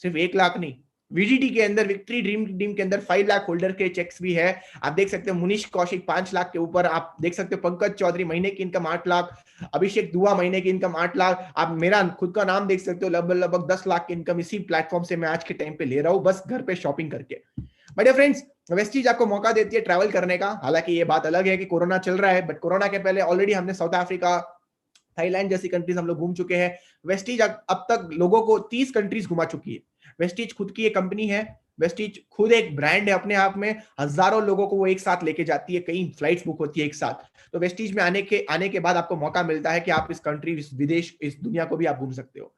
सिर्फ 1 लाख नहीं, वीडीटी के अंदर, विक्ट्री ड्रीम टीम के अंदर 5 लाख होल्डर के चेक्स भी है। आप देख सकते हो मुनीश कौशिक 5 लाख के ऊपर, आप देख सकते हो पंकज चौधरी महीने की इनकम 8 लाख, अभिषेक दुआ महीने की इनकम 8 लाख। आप मेरा खुद का नाम देख सकते हो, लगभग लगभग 10 लाख की इनकम इसी प्लेटफॉर्म से मैं आज के टाइम पे ले रहा हूं, बस घर पे शॉपिंग करके। माय डियर फ्रेंड्स वेस्टीज आपको मौका देती है ट्रैवल करने का। हालांकि ये बात अलग है कि कोरोना चल रहा है, बट कोरोना के पहले ऑलरेडी हमने साउथ अफ्रीका, थाईलैंड जैसी कंट्रीज हम लोग घूम चुके हैं। वेस्टीज अब तक लोगों को 30 कंट्रीज घुमा चुकी है। वेस्टीज खुद की एक कंपनी है, वेस्टीज खुद एक ब्रांड है अपने आप में, हजारों लोगों को वो एक साथ लेके जाती है, कई फ्लाइट्स बुक होती है एक साथ। तो वेस्टीज में आने के बाद आपको मौका मिलता है कि आप इस कंट्री, इस विदेश, इस दुनिया को भी आप घूम सकते हो।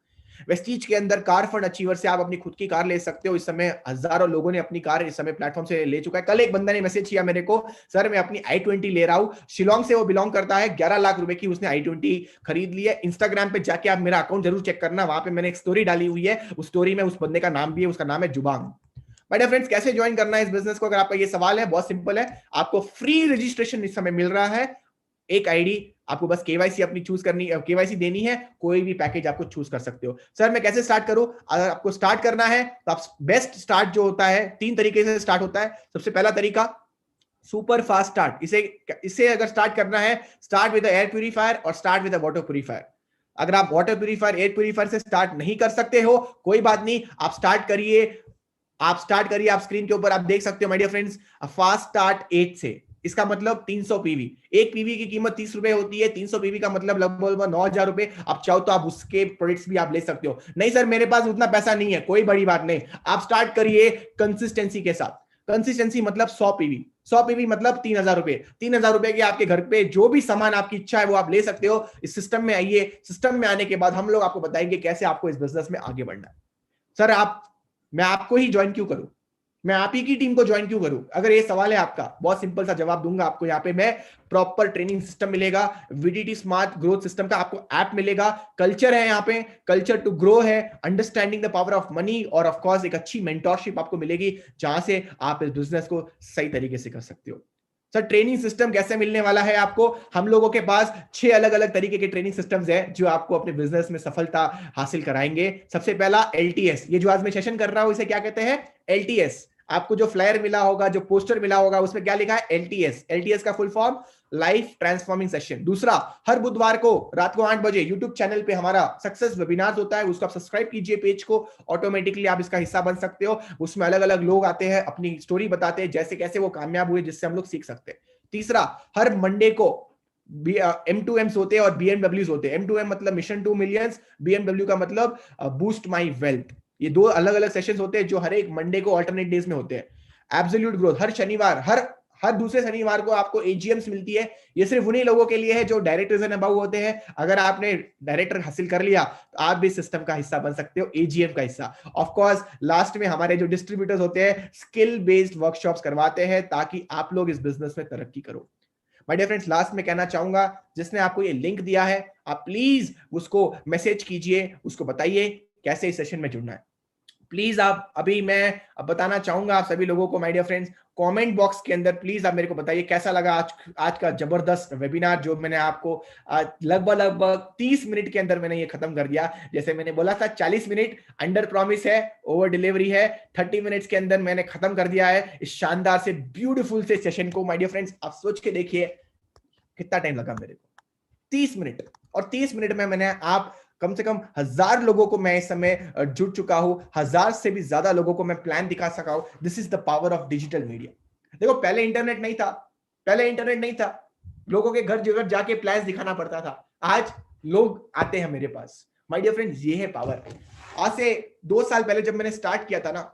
वेस्टीज के अंदर कार फंड अचीवर से आप अपनी खुद की कार ले सकते हो। इस समय हजारों लोगों ने अपनी कार इस समय प्लेटफॉर्म से ले चुका है। कल एक बंदा ने मैसेज किया मेरे को, सर मैं अपनी i20 ले रहा हूं, शिलोंग से वो बिलोंग करता है, 11 लाख रुपए की उसने i20 खरीद ली है। इंस्टाग्राम पे जाके आप मेरा अकाउंट जरूर चेक करना, वहां पे मैंने एक स्टोरी डाली हुई है, उस स्टोरी में उस बंदे का नाम भी है, उसका नाम है जुबांग। माय डियर फ्रेंड्स कैसे ज्वाइन करना है इस बिजनेस को, अगर आपका ये सवाल है, बहुत सिंपल है। आपको फ्री रजिस्ट्रेशन इस समय मिल रहा है। एक आईडी, आपको बस केवाईसी अपनी चूज करनी, केवाईसी देनी है, कोई भी पैकेज आपको चूज कर सकते हो। सर मैं कैसे स्टार्ट करूं? अगर आपको स्टार्ट करना है तो आप बेस्ट स्टार्ट जो होता है 3 तरीके से स्टार्ट होता है। सबसे पहला तरीका सुपर फास्ट स्टार्ट, इसे अगर स्टार्ट करना है, स्टार्ट विद एयर प्यूरीफायर और स्टार्ट विद वाटर प्यूरीफायर। अगर आप वाटर प्यूरीफायर, एयर प्यूरीफायर से स्टार्ट नहीं कर सकते हो, कोई बात नहीं, आप स्टार्ट करिए। आप स्क्रीन के ऊपर आप देख सकते हो my dear friends, fast start 8 से। इसका मतलब 300 पीवी, एक पीवी की कीमत 30 रुपए होती है, 300 पीवी का मतलब लगभग 9,000 रुपए। आप चाहो तो आप उसके प्रोडक्ट्स भी आप ले सकते हो। नहीं सर मेरे पास उतना पैसा नहीं है, कोई बड़ी बात नहीं, आप स्टार्ट करिए कंसिस्टेंसी के साथ। कंसिस्टेंसी मतलब 100 पीवी, 100 पीवी मतलब 3,000 रुपए। 3,000 रुपए के आपके घर पे जो भी सामान आपकी इच्छा है वो आप ले सकते हो। इस सिस्टम में आइए, सिस्टम में आने के बाद हम लोग आपको बताएंगे कैसे आपको इस बिजनेस में आगे बढ़ना है। सर मैं आपको ही ज्वाइन क्यों करूं, मैं आप ही की टीम को ज्वाइन क्यों करूं? अगर ये सवाल है आपका, बहुत सिंपल सा जवाब दूंगा आपको। यहाँ पे मैं प्रॉपर ट्रेनिंग सिस्टम मिलेगा, वीडीटी स्मार्ट ग्रोथ सिस्टम का आपको ऐप मिलेगा, कल्चर है यहाँ पे, कल्चर टू ग्रो है, understanding the power of money, और ऑफ कोर्स एक अच्छी मेंटोरशिप आपको मिलेगी जहां से आप इस बिजनेस को सही तरीके से कर सकते हो। सर ट्रेनिंग सिस्टम कैसे मिलने वाला है आपको? हम लोगों के पास 6 अलग अलग तरीके के ट्रेनिंग सिस्टम्स हैं जो आपको अपने बिजनेस में सफलता हासिल कराएंगे। सबसे पहला एलटीएस, ये जो आज मैं सेशन कर रहा हूं इसे क्या कहते हैं? एलटीएस। आपको जो फ्लायर मिला होगा, जो पोस्टर मिला होगा, उसमें क्या लिखा है? एलटीएस। एलटीएस का full form life transforming session. दूसरा, हर बुधवार को रात को 8 बजे यूट्यूब चैनल पे हमारा सक्सेस वेबिनार होता है, उसको आप सब्सक्राइब कीजिए पेज को, ऑटोमेटिकली आप इसका हिस्सा बन सकते हो। उसमें अलग अलग लोग आते हैं, अपनी स्टोरी बताते हैं, जैसे कैसे वो कामयाब हुए, जिससे हम लोग सीख सकते हैं। तीसरा, हर मंडे को M2Ms होते हैं और BMWs होते हैं। M2M मतलब मिशन 2 मिलियंस, BMW का मतलब बूस्ट माई वेल्थ। ये दो अलग अलग सेशंस होते हैं जो हर एक मंडे को अल्टरनेट डेज में होते हैं। एब्सोल्यूट ग्रोथ हर शनिवार, हर दूसरे शनिवार को आपको AGMs मिलती है। ये सिर्फ उन्हीं लोगों के लिए है जो डायरेक्टर्स एंड अबव होते हैं। अगर आपने डायरेक्टर हासिल कर लिया तो आप भी सिस्टम का हिस्सा बन सकते हो, AGM का हिस्सा। ऑफ कोर्स लास्ट में हमारे जो डिस्ट्रीब्यूटर्स होते हैं स्किल बेस्ड वर्कशॉप्स करवाते हैं ताकि आप लोग इस बिजनेस में तरक्की करो। माय डियर फ्रेंड्स, लास्ट में कहना चाहूंगा, जिसने आपको ये लिंक दिया है आप प्लीज उसको मैसेज कीजिए, उसको बताइए कैसे इस सेशन में जुड़ना है। प्लीज आप अभी मैं अब बताना चाहूंगा आप सभी लोगों को, my dear friends, comment box के अंदर प्लीज आप मेरे को बताइए कैसा लगा आज का जबरदस्त वेबिनार जो मैंने आपको लगभग 30 मिनट के अंदर मैंने ये खत्म कर दिया। जैसे मैंने बोला था 40 मिनट अंडर प्रॉमिस है, ओवर डिलीवरी है, 30 मिनट्स के अंदर मैंने खत्म कर दिया है इस शानदार से ब्यूटीफुल से सेशन को। माय डियर फ्रेंड्स, आप सोच के देखिए कितना टाइम लगा मेरे को, 30 मिनट। और 30 मिनट में मैंने आप कम से कम 1000 लोगों को मैं इस समय जुड़ चुका हूं, 1000 से भी ज्यादा लोगों को मैं प्लान दिखा सका हूं। This is the power of digital media. देखो पहले इंटरनेट नहीं था, लोगों के घर जगह जाके प्लान दिखाना पड़ता था। आज लोग आते हैं मेरे पास। माय डियर फ्रेंड्स, ये है पावर। आज से 2 साल पहले जब मैंने स्टार्ट किया था ना,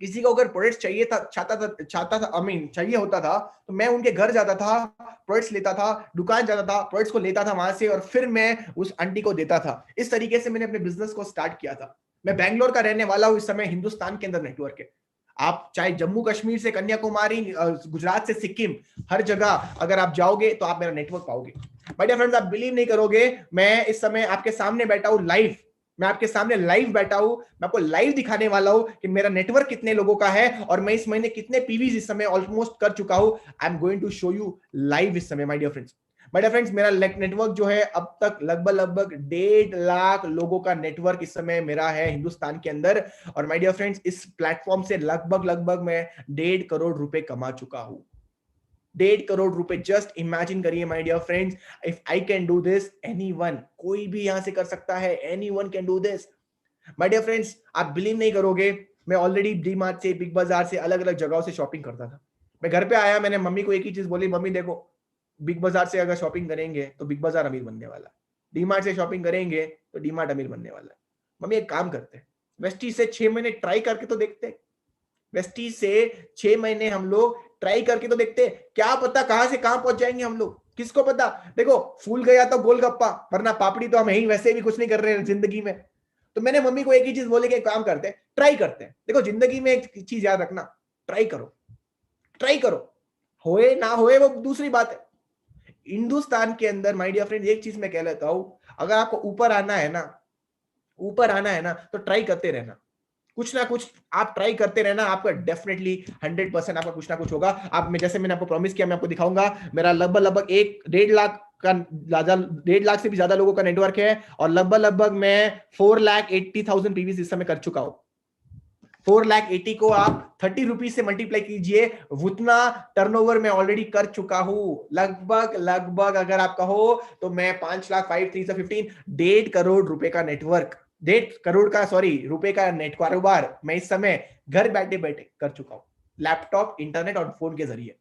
किसी को अगर प्रोडक्ट चाहिए था, चाहता था चाहिए होता था, तो मैं उनके घर जाता था, प्रोडक्ट्स लेता था, दुकान जाता था, प्रोडक्ट्स को लेता था वहां से और फिर मैं उस आंटी को देता था। इस तरीके से मैंने अपने बिजनेस को स्टार्ट किया था। मैं बैंगलोर का रहने वाला हूं, इस समय हिंदुस्तान के अंदर नेटवर्क है। आप चाहे जम्मू कश्मीर से कन्याकुमारी, गुजरात से सिक्किम, हर जगह अगर आप जाओगे तो आप मेरा नेटवर्क पाओगे। माय डियर फ्रेंड्स, आप बिलीव नहीं करोगे, मैं इस समय आपके सामने बैठा हूं लाइव, मैं आपके सामने लाइव बैठा हूं, मैं आपको लाइव दिखाने वाला हूं कि मेरा नेटवर्क कितने लोगों का है और मैं इस महीने कितने पीवीज इस समय ऑलमोस्ट कर चुका हूं। I am going to show you live इस समय। माय डियर फ्रेंड्स, मेरा नेटवर्क जो है अब तक लगभग 1.5 लाख लोगों का नेटवर्क इस समय मेरा है हिंदुस्तान के अंदर। और माय डियर फ्रेंड्स, इस प्लेटफॉर्म से लगभग मैं 1.5 करोड़ रुपए कमा चुका हूं। 1.5 करोड़ रुपए। जस्ट इमेजिन करिए my dear friends, if I can do this, anyone, कोई भी यहां से कर सकता है। Anyone can do this. My dear friends, आप बिलीव नहीं करोगे, मैं ऑलरेडी डी-मार्ट से, बिग बाजार से, अलग अलग जगहों से शॉपिंग करता था। मैं घर पे आया, मैंने मम्मी को एक ही चीज बोली, मम्मी देखो, बिग बाजार से अगर शॉपिंग करेंगे तो बिग बाजार अमीर बनने वाला है, डी-मार्ट से शॉपिंग करेंगे तो डी-मार्ट अमीर बनने वाला है। मम्मी एक काम करते हैं, वेस्टीज से 6 महीने ट्राई करके तो देखते हैं। वेस्टीज से 6 महीने हम लोग ट्राई करके तो देखते, क्या पता कहां से कहां पहुंच जाएंगे हम लोग, किसको पता। देखो, फूल गया तो गोलगप्पा, वरना पापड़ी तो हम यही वैसे भी कुछ नहीं कर रहे हैं जिंदगी में। तो मैंने मम्मी को एक ही चीज बोली कि काम करते हैं, ट्राई करते हैं। देखो जिंदगी में एक चीज याद रखना, ट्राई करो, ट्राई करो, होए ना होए वो दूसरी बात है। हिंदुस्तान के अंदर माय डियर फ्रेंड एक चीज मैं कह लेता हूं, अगर आपको ऊपर आना है ना, तो ट्राई करते रहना, कुछ ना कुछ आप ट्राई करते रहना, आपका डेफिनेटली 100% आपका कुछ ना कुछ होगा। आप में जैसे मैंने आपको प्रॉमिस किया, मैं आपको दिखाऊंगा, मेरा लगभग 1.5 लाख का 1.5 लाख से भी ज्यादा लोगों का नेटवर्क है और लगभग मैं 4,80,000 पीवीज इस समय कर चुका हूं। 4,80,000 को आप 30 रुपीज से मल्टीप्लाई कीजिए, उतना टर्नओवर मैं ऑलरेडी कर चुका हूं। लगभग अगर आप कहो तो मैं 5 लाख 5 3 से 15 1.5 करोड़ रुपए का नेटवर्क, 1.5 करोड़ का रुपए का नेट कारोबार मैं इस समय घर बैठे बैठे कर चुका हूं, लैपटॉप, इंटरनेट और फोन के जरिए।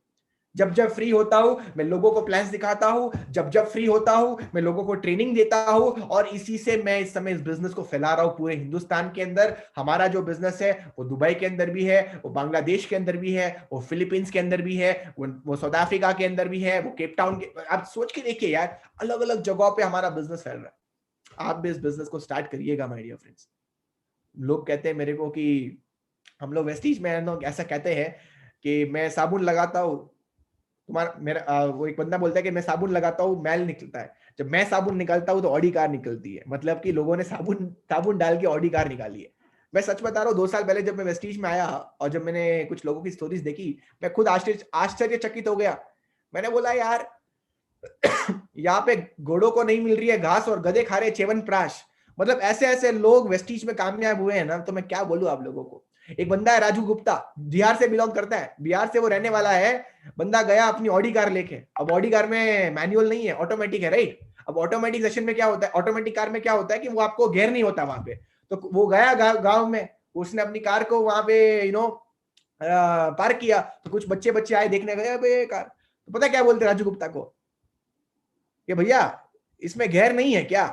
जब फ्री होता हूं मैं लोगों को प्लान्स दिखाता हूं, जब फ्री होता हूं मैं लोगों को ट्रेनिंग देता हूं और इसी से मैं इस समय इस बिजनेस को फैला रहा हूं पूरे हिंदुस्तान के अंदर। हमारा जो बिजनेस है वो दुबई के अंदर भी है, वो बांग्लादेश के अंदर भी है, वो फिलीपींस के अंदर भी है, वो साउथ अफ्रीका के अंदर भी है, वो केप टाउन के, आप सोच के देखिए यार, अलग अलग जगहों पे हमारा बिजनेस फैल रहा है। आप भी इस बिजनेस को स्टार्ट करिएगा माय डियर फ्रेंड्स। लोग कहते हैं मेरे को कि हम लोग वेस्टीज में ऐसा कहते हैं कि मैं साबुन लगाता हूँ, तुम्हारा मेरा वो एक बंदा बोलता है कि मैं साबुन लगाता हूँ मैल निकलता है, जब मैं साबुन निकालता हूँ तो ऑडी कार निकलती है। मतलब कि लोगों ने साबुन साबुन डाल के ऑडी कार निकाली है। मैं सच बता रहा हूँ, 2 साल पहले जब मैं वेस्टीज में आया और जब मैंने कुछ लोगों की स्टोरीज देखी, मैं खुद आश्चर्यचकित हो गया। मैंने बोला यार, यहाँ पे घोड़ों को नहीं मिल रही है घास और गधे खा रहे च्यवनप्राश। मतलब ऐसे ऐसे लोग वेस्टीज में कामयाब हुए हैं ना, तो मैं क्या बोलूं आप लोगों को। एक बंदा है राजू गुप्ता, बिहार से बिलोंग करता है, बिहार से वो रहने वाला है। बंदा गया अपनी ऑडी कार लेके, अब ऑडी कार में मैनुअल नहीं है, ऑटोमेटिक है, राइट। अब ऑटोमेटिक सेशन में क्या होता है, ऑटोमेटिक कार में क्या होता है कि वो आपको गेयर नहीं होता वहां पे। तो वो गया गांव में, उसने अपनी कार को वहां पे पार्क किया, तो कुछ बच्चे बच्चे आए देखने गए अबे कार, तो पता क्या बोलते राजू गुप्ता को कि भैया इसमें गेयर नहीं है क्या।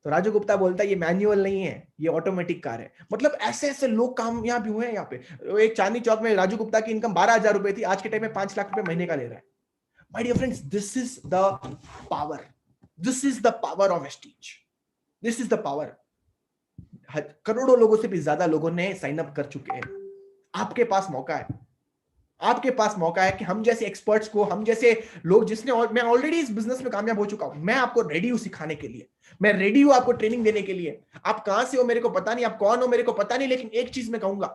तो राजू गुप्ता बोलता है ये मैनुअल नहीं है, ये ऑटोमेटिक कार है। मतलब ऐसे ऐसे लोग कामयाब हुए हैं यहाँ पे। एक चांदनी चौक में राजू गुप्ता की इनकम 12,000 रुपए थी, आज के टाइम में 5 लाख रुपए महीने का ले रहा है। My dear friends, this is the power, this is the power of Vestige, this is the power. करोड़ों लोगों से भी ज्यादा लोगों ने साइन अप कर चुके हैं। आपके पास मौका है, आपके पास मौका है कि हम जैसे एक्सपर्ट्स को, हम जैसे लोग जिसने मैं ऑलरेडी इस बिजनेस में कामयाब हो चुका हूं, मैं आपको रेडी हूं सिखाने के लिए, मैं रेडी हूं आपको ट्रेनिंग देने के लिए। आप कहां से हो मेरे को पता नहीं, आप कौन हो मेरे को पता नहीं, लेकिन एक चीज मैं कहूंगा,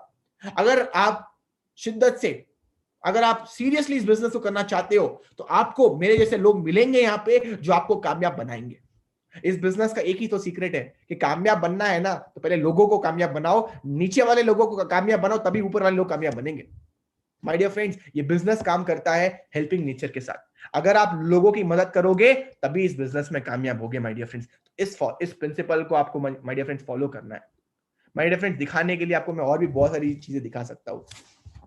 अगर आप शिद्दत से, अगर आप सीरियसली इस बिजनेस को करना चाहते हो, तो आपको मेरे जैसे लोग मिलेंगे यहाँ पे जो आपको कामयाब बनाएंगे। इस बिजनेस का एक ही तो सीक्रेट है कि कामयाब बनना है ना, तो पहले लोगों को कामयाब बनाओ, नीचे वाले लोगों को कामयाब बनाओ, तभी ऊपर वाले लोग कामयाब बनेंगे। माय डियर फ्रेंड्स, ये बिजनेस काम करता है हेल्पिंग नेचर के साथ। अगर आप लोगों की मदद करोगे तभी इस बिजनेस में कामयाब होगे माय डियर फ्रेंड्स। इस प्रिंसिपल को आपको माय डियर फ्रेंड्स फॉलो करना है। माय डियर फ्रेंड्स, दिखाने के लिए आपको मैं और भी बहुत सारी चीजें दिखा सकता हूँ,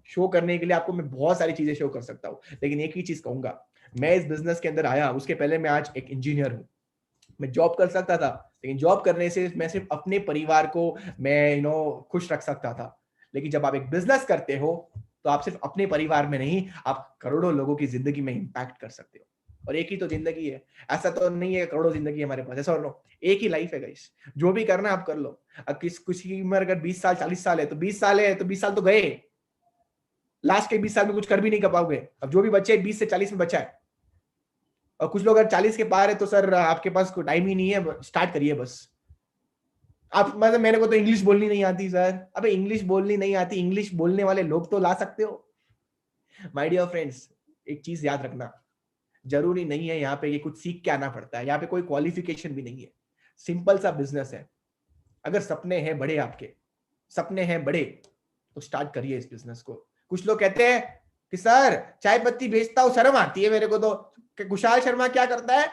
शो करने के लिए आपको मैं बहुत सारी चीजें शो कर सकता हूँ, लेकिन एक ही चीज कहूंगा, मैं इस बिजनेस के अंदर आया उसके पहले मैं आज एक इंजीनियर हूँ। मैं जॉब कर सकता था, लेकिन जॉब करने से मैं सिर्फ अपने परिवार को मैं खुश रख सकता था। लेकिन जब आप एक बिजनेस करते हो तो आप सिर्फ अपने परिवार में नहीं, आप करोड़ों लोगों की जिंदगी में इंपैक्ट कर सकते हो। और एक ही तो जिंदगी है, ऐसा तो नहीं है करोड़ों जिंदगी हमारे पास, ऐसा और नो, एक ही लाइफ है गाइस। जो भी करना है आप कर लो। अब कुछ की उम्र अगर 20 साल 40 साल है तो 20 साल है तो 20 साल तो गए, लास्ट के 20 साल में कुछ कर भी नहीं कर पाओगे। अब जो भी बचे 20 से 40 में बचा है, और कुछ लोग अगर 40 के पार है तो सर आपके पास कोई टाइम ही नहीं है, स्टार्ट करिए बस। आप मतलब मेरे को तो इंग्लिश बोलनी नहीं आती सर, अबे इंग्लिश बोलनी नहीं आती, इंग्लिश बोलने वाले लोग तो ला सकते हो। माय डियर फ्रेंड्स, एक चीज याद रखना, जरूरी नहीं है यहाँ पे ये कुछ सीख के आना पड़ता है, यहाँ पे कोई क्वालिफिकेशन भी नहीं है, सिंपल सा बिजनेस है। अगर सपने हैं बड़े, आपके सपने हैं बड़े, तो स्टार्ट करिए इस बिजनेस को। कुछ लोग कहते हैं कि सर चाय पत्ती बेचता हूँ, शर्म आती है मेरे को तो। कि कुशाल शर्मा क्या करता है,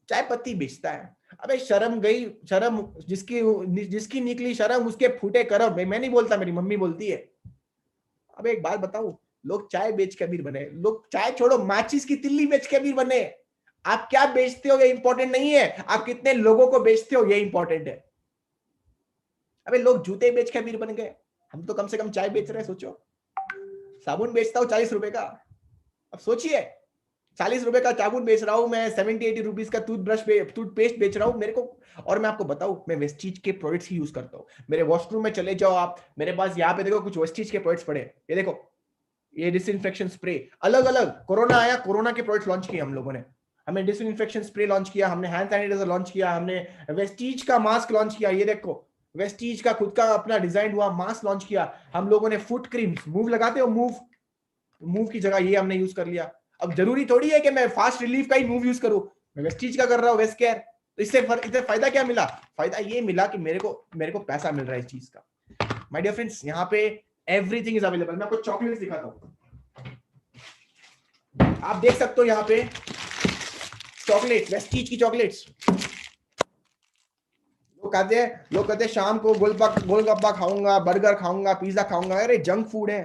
चाय पत्ती बेचता है। अबे शर्म गई, शर्म जिसकी जिसकी निकली शर्म उसके फूटे करम। मैं नहीं बोलता, मेरी मम्मी बोलती है। अब एक बात बताऊं, लोग चाय बेच के अमीर बने, लोग चाय छोड़ो माचिस की तिल्ली बेच के अमीर बने। आप क्या बेचते हो ये इंपॉर्टेंट नहीं है, आप कितने लोगों को बेचते हो ये इंपॉर्टेंट है। अबे लोग जूते बेच के अमीर बन गए, हम तो कम से कम चाय बेच रहे हैं। सोचो, साबुन बेचता हूँ 40 रुपए का, अब सोचिए 40 रुपए का साबुन बेच रहा हूं मैं, 70-80 रुपीज का टूथपेस्ट बेच रहा हूं मेरे को। और मैं आपको बताऊं, मैं वेस्टीज के प्रोडक्ट्स ही यूज करता हूं। मेरे वॉशरूम में चले जाओ आप, मेरे पास यहाँ पे देखो कुछ वेस्टीज के प्रोडक्ट्स पड़े, ये देखो, ये डिसइंफेक्शन स्प्रे। अलग अलग कोरोना आया, कोरोना के प्रोडक्ट्स लॉन्च किए हम लोगों ने। हमने डिसइंफेक्शन स्प्रे लॉन्च किया, हमने हैंड सैनिटाइजर लॉन्च किया, हमने वेस्टीज का मास्क लॉन्च किया। ये देखो वेस्टीज का खुद का अपना डिजाइन हुआ मास्क लॉन्च किया हम लोगों ने। फुट क्रीम, मूव लगाते हो, मूव, मूव की जगह ये हमने यूज कर लिया। अब जरूरी थोड़ी है कि मैं फास्ट रिलीफ का ही मूव यूज करूं, मैं वेस्टीज का कर रहा हूं, वेस्ट केयर। तो इससे फायदा क्या मिला, फायदा ये मिला कि मेरे को पैसा मिल रहा है इस चीज का। माय डियर फ्रेंड्स, यहाँ पे एवरीथिंग इज अवेलेबल। मैं आपको चॉकलेट्स दिखाता हूँ, आप देख सकते हो यहाँ पे चॉकलेट, वेस्टीज की चॉकलेट्स। लोग कहते हैं शाम को गोलगप्पा खाऊंगा, बर्गर खाऊंगा, पिज्जा खाऊंगा। अरे जंक फूड है,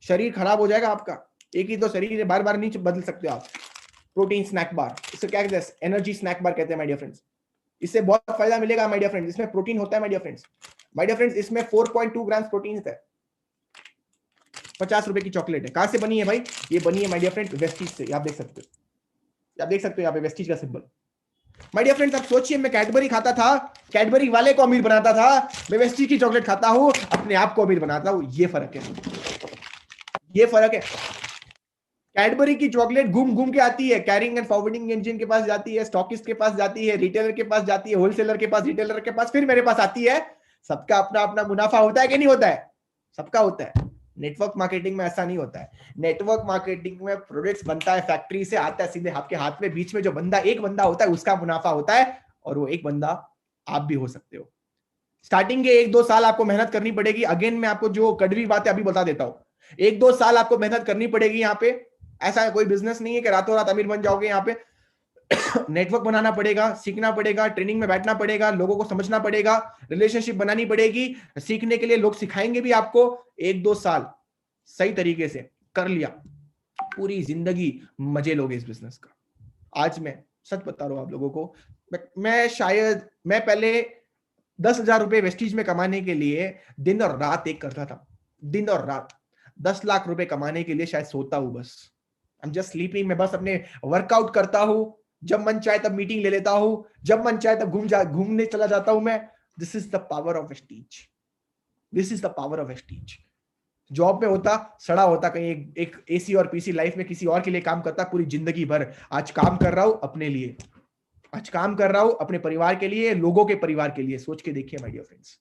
शरीर खराब हो जाएगा आपका। एक ही तो शरीर है, बार बार नहीं बदल सकते आप। प्रोटीन स्नैक बार, इसे क्या कहते हैं, एनर्जी स्नैक बार कहते हैं माय डियर फ्रेंड्स। इससे बहुत फायदा मिलेगा माय डियर फ्रेंड्स, इसमें प्रोटीन होता है my dear friends. My dear friends, इसमें 4.2 ग्राम प्रोटीन है। 50 रुपए की चॉकलेट है। कहां से बनी है भाई, ये बनी है माय डियर फ्रेंड्स वेस्टीज से। आप देख सकते हो, आप देख सकते हो यहाँ पे वेस्टीज का सिंबल। माय डियर फ्रेंड्स, आप सोचिए, मैं कैडबरी खाता था, कैडबरी वाले को अमीर बनाता था, मैं वेस्टी की चॉकलेट खाता हूं, अपने आप को अमीर बनाता हूं। ये फर्क है, ये फर्क है। कैडबरी की चॉकलेट घूम घूम के आती है, कैरिंग एंड फॉरवर्डिंग इंजन के पास जाती है, स्टॉकिस्ट के पास जाती है, रिटेलर के पास जाती है, होलसेलर के पास, रिटेलर के पास, फिर मेरे पास आती है। सबका अपना अपना मुनाफा होता है कि नहीं होता है? सबका होता है। नेटवर्क मार्केटिंग में ऐसा नहीं होता है। नेटवर्क मार्केटिंग में प्रोडक्ट्स बनता है, फैक्ट्री से आता है सीधे आपके हाथ में, बीच में जो बंदा, एक बंदा होता है, उसका मुनाफा होता है, और वो एक बंदा आप भी हो सकते हो। स्टार्टिंग के 1-2 साल आपको मेहनत करनी पड़ेगी। अगेन मैं आपको जो कड़वी बात है अभी बता देता हूं, 1-2 साल आपको मेहनत करनी पड़ेगी। यहाँ पे ऐसा कोई बिजनेस नहीं है कि रातों रात अमीर बन जाओगे। यहाँ पे नेटवर्क बनाना पड़ेगा, सीखना पड़ेगा, ट्रेनिंग में बैठना पड़ेगा, लोगों को समझना पड़ेगा, रिलेशनशिप बनानी पड़ेगी। सीखने के लिए लोग सिखाएंगे भी आपको। 1-2 साल सही तरीके से कर लिया, पूरी जिंदगी मजे लोगे इस बिजनेस का। आज मैं सच बता रहा हूं आप लोगों को, मैं पहले 10,000 रुपए वेस्टीज में कमाने के लिए दिन और रात एक करता था। दिन और रात 10 लाख रुपए कमाने के लिए शायद सोता हूं बस। I am just sleeping. मैं बस अपने वर्कआउट करता हूं, जब मन चाहे तब मीटिंग ले लेता हूं, जब मन चाहे तब घूमने चला जाता हूं मैं। This is the power of Vestige. This is the power of Vestige. Job में होता, सड़ा होता कहीं एक एसी और पीसी लाइफ में किसी और के लिए काम करता पूरी जिंदगी भर। आज काम कर रहा हूं अपने लिए, आज काम कर रहा हूं अपने परिवार के लिए, लोगों के परिवार के लिए। सोच के देखिए माय डियर फ्रेंड्स।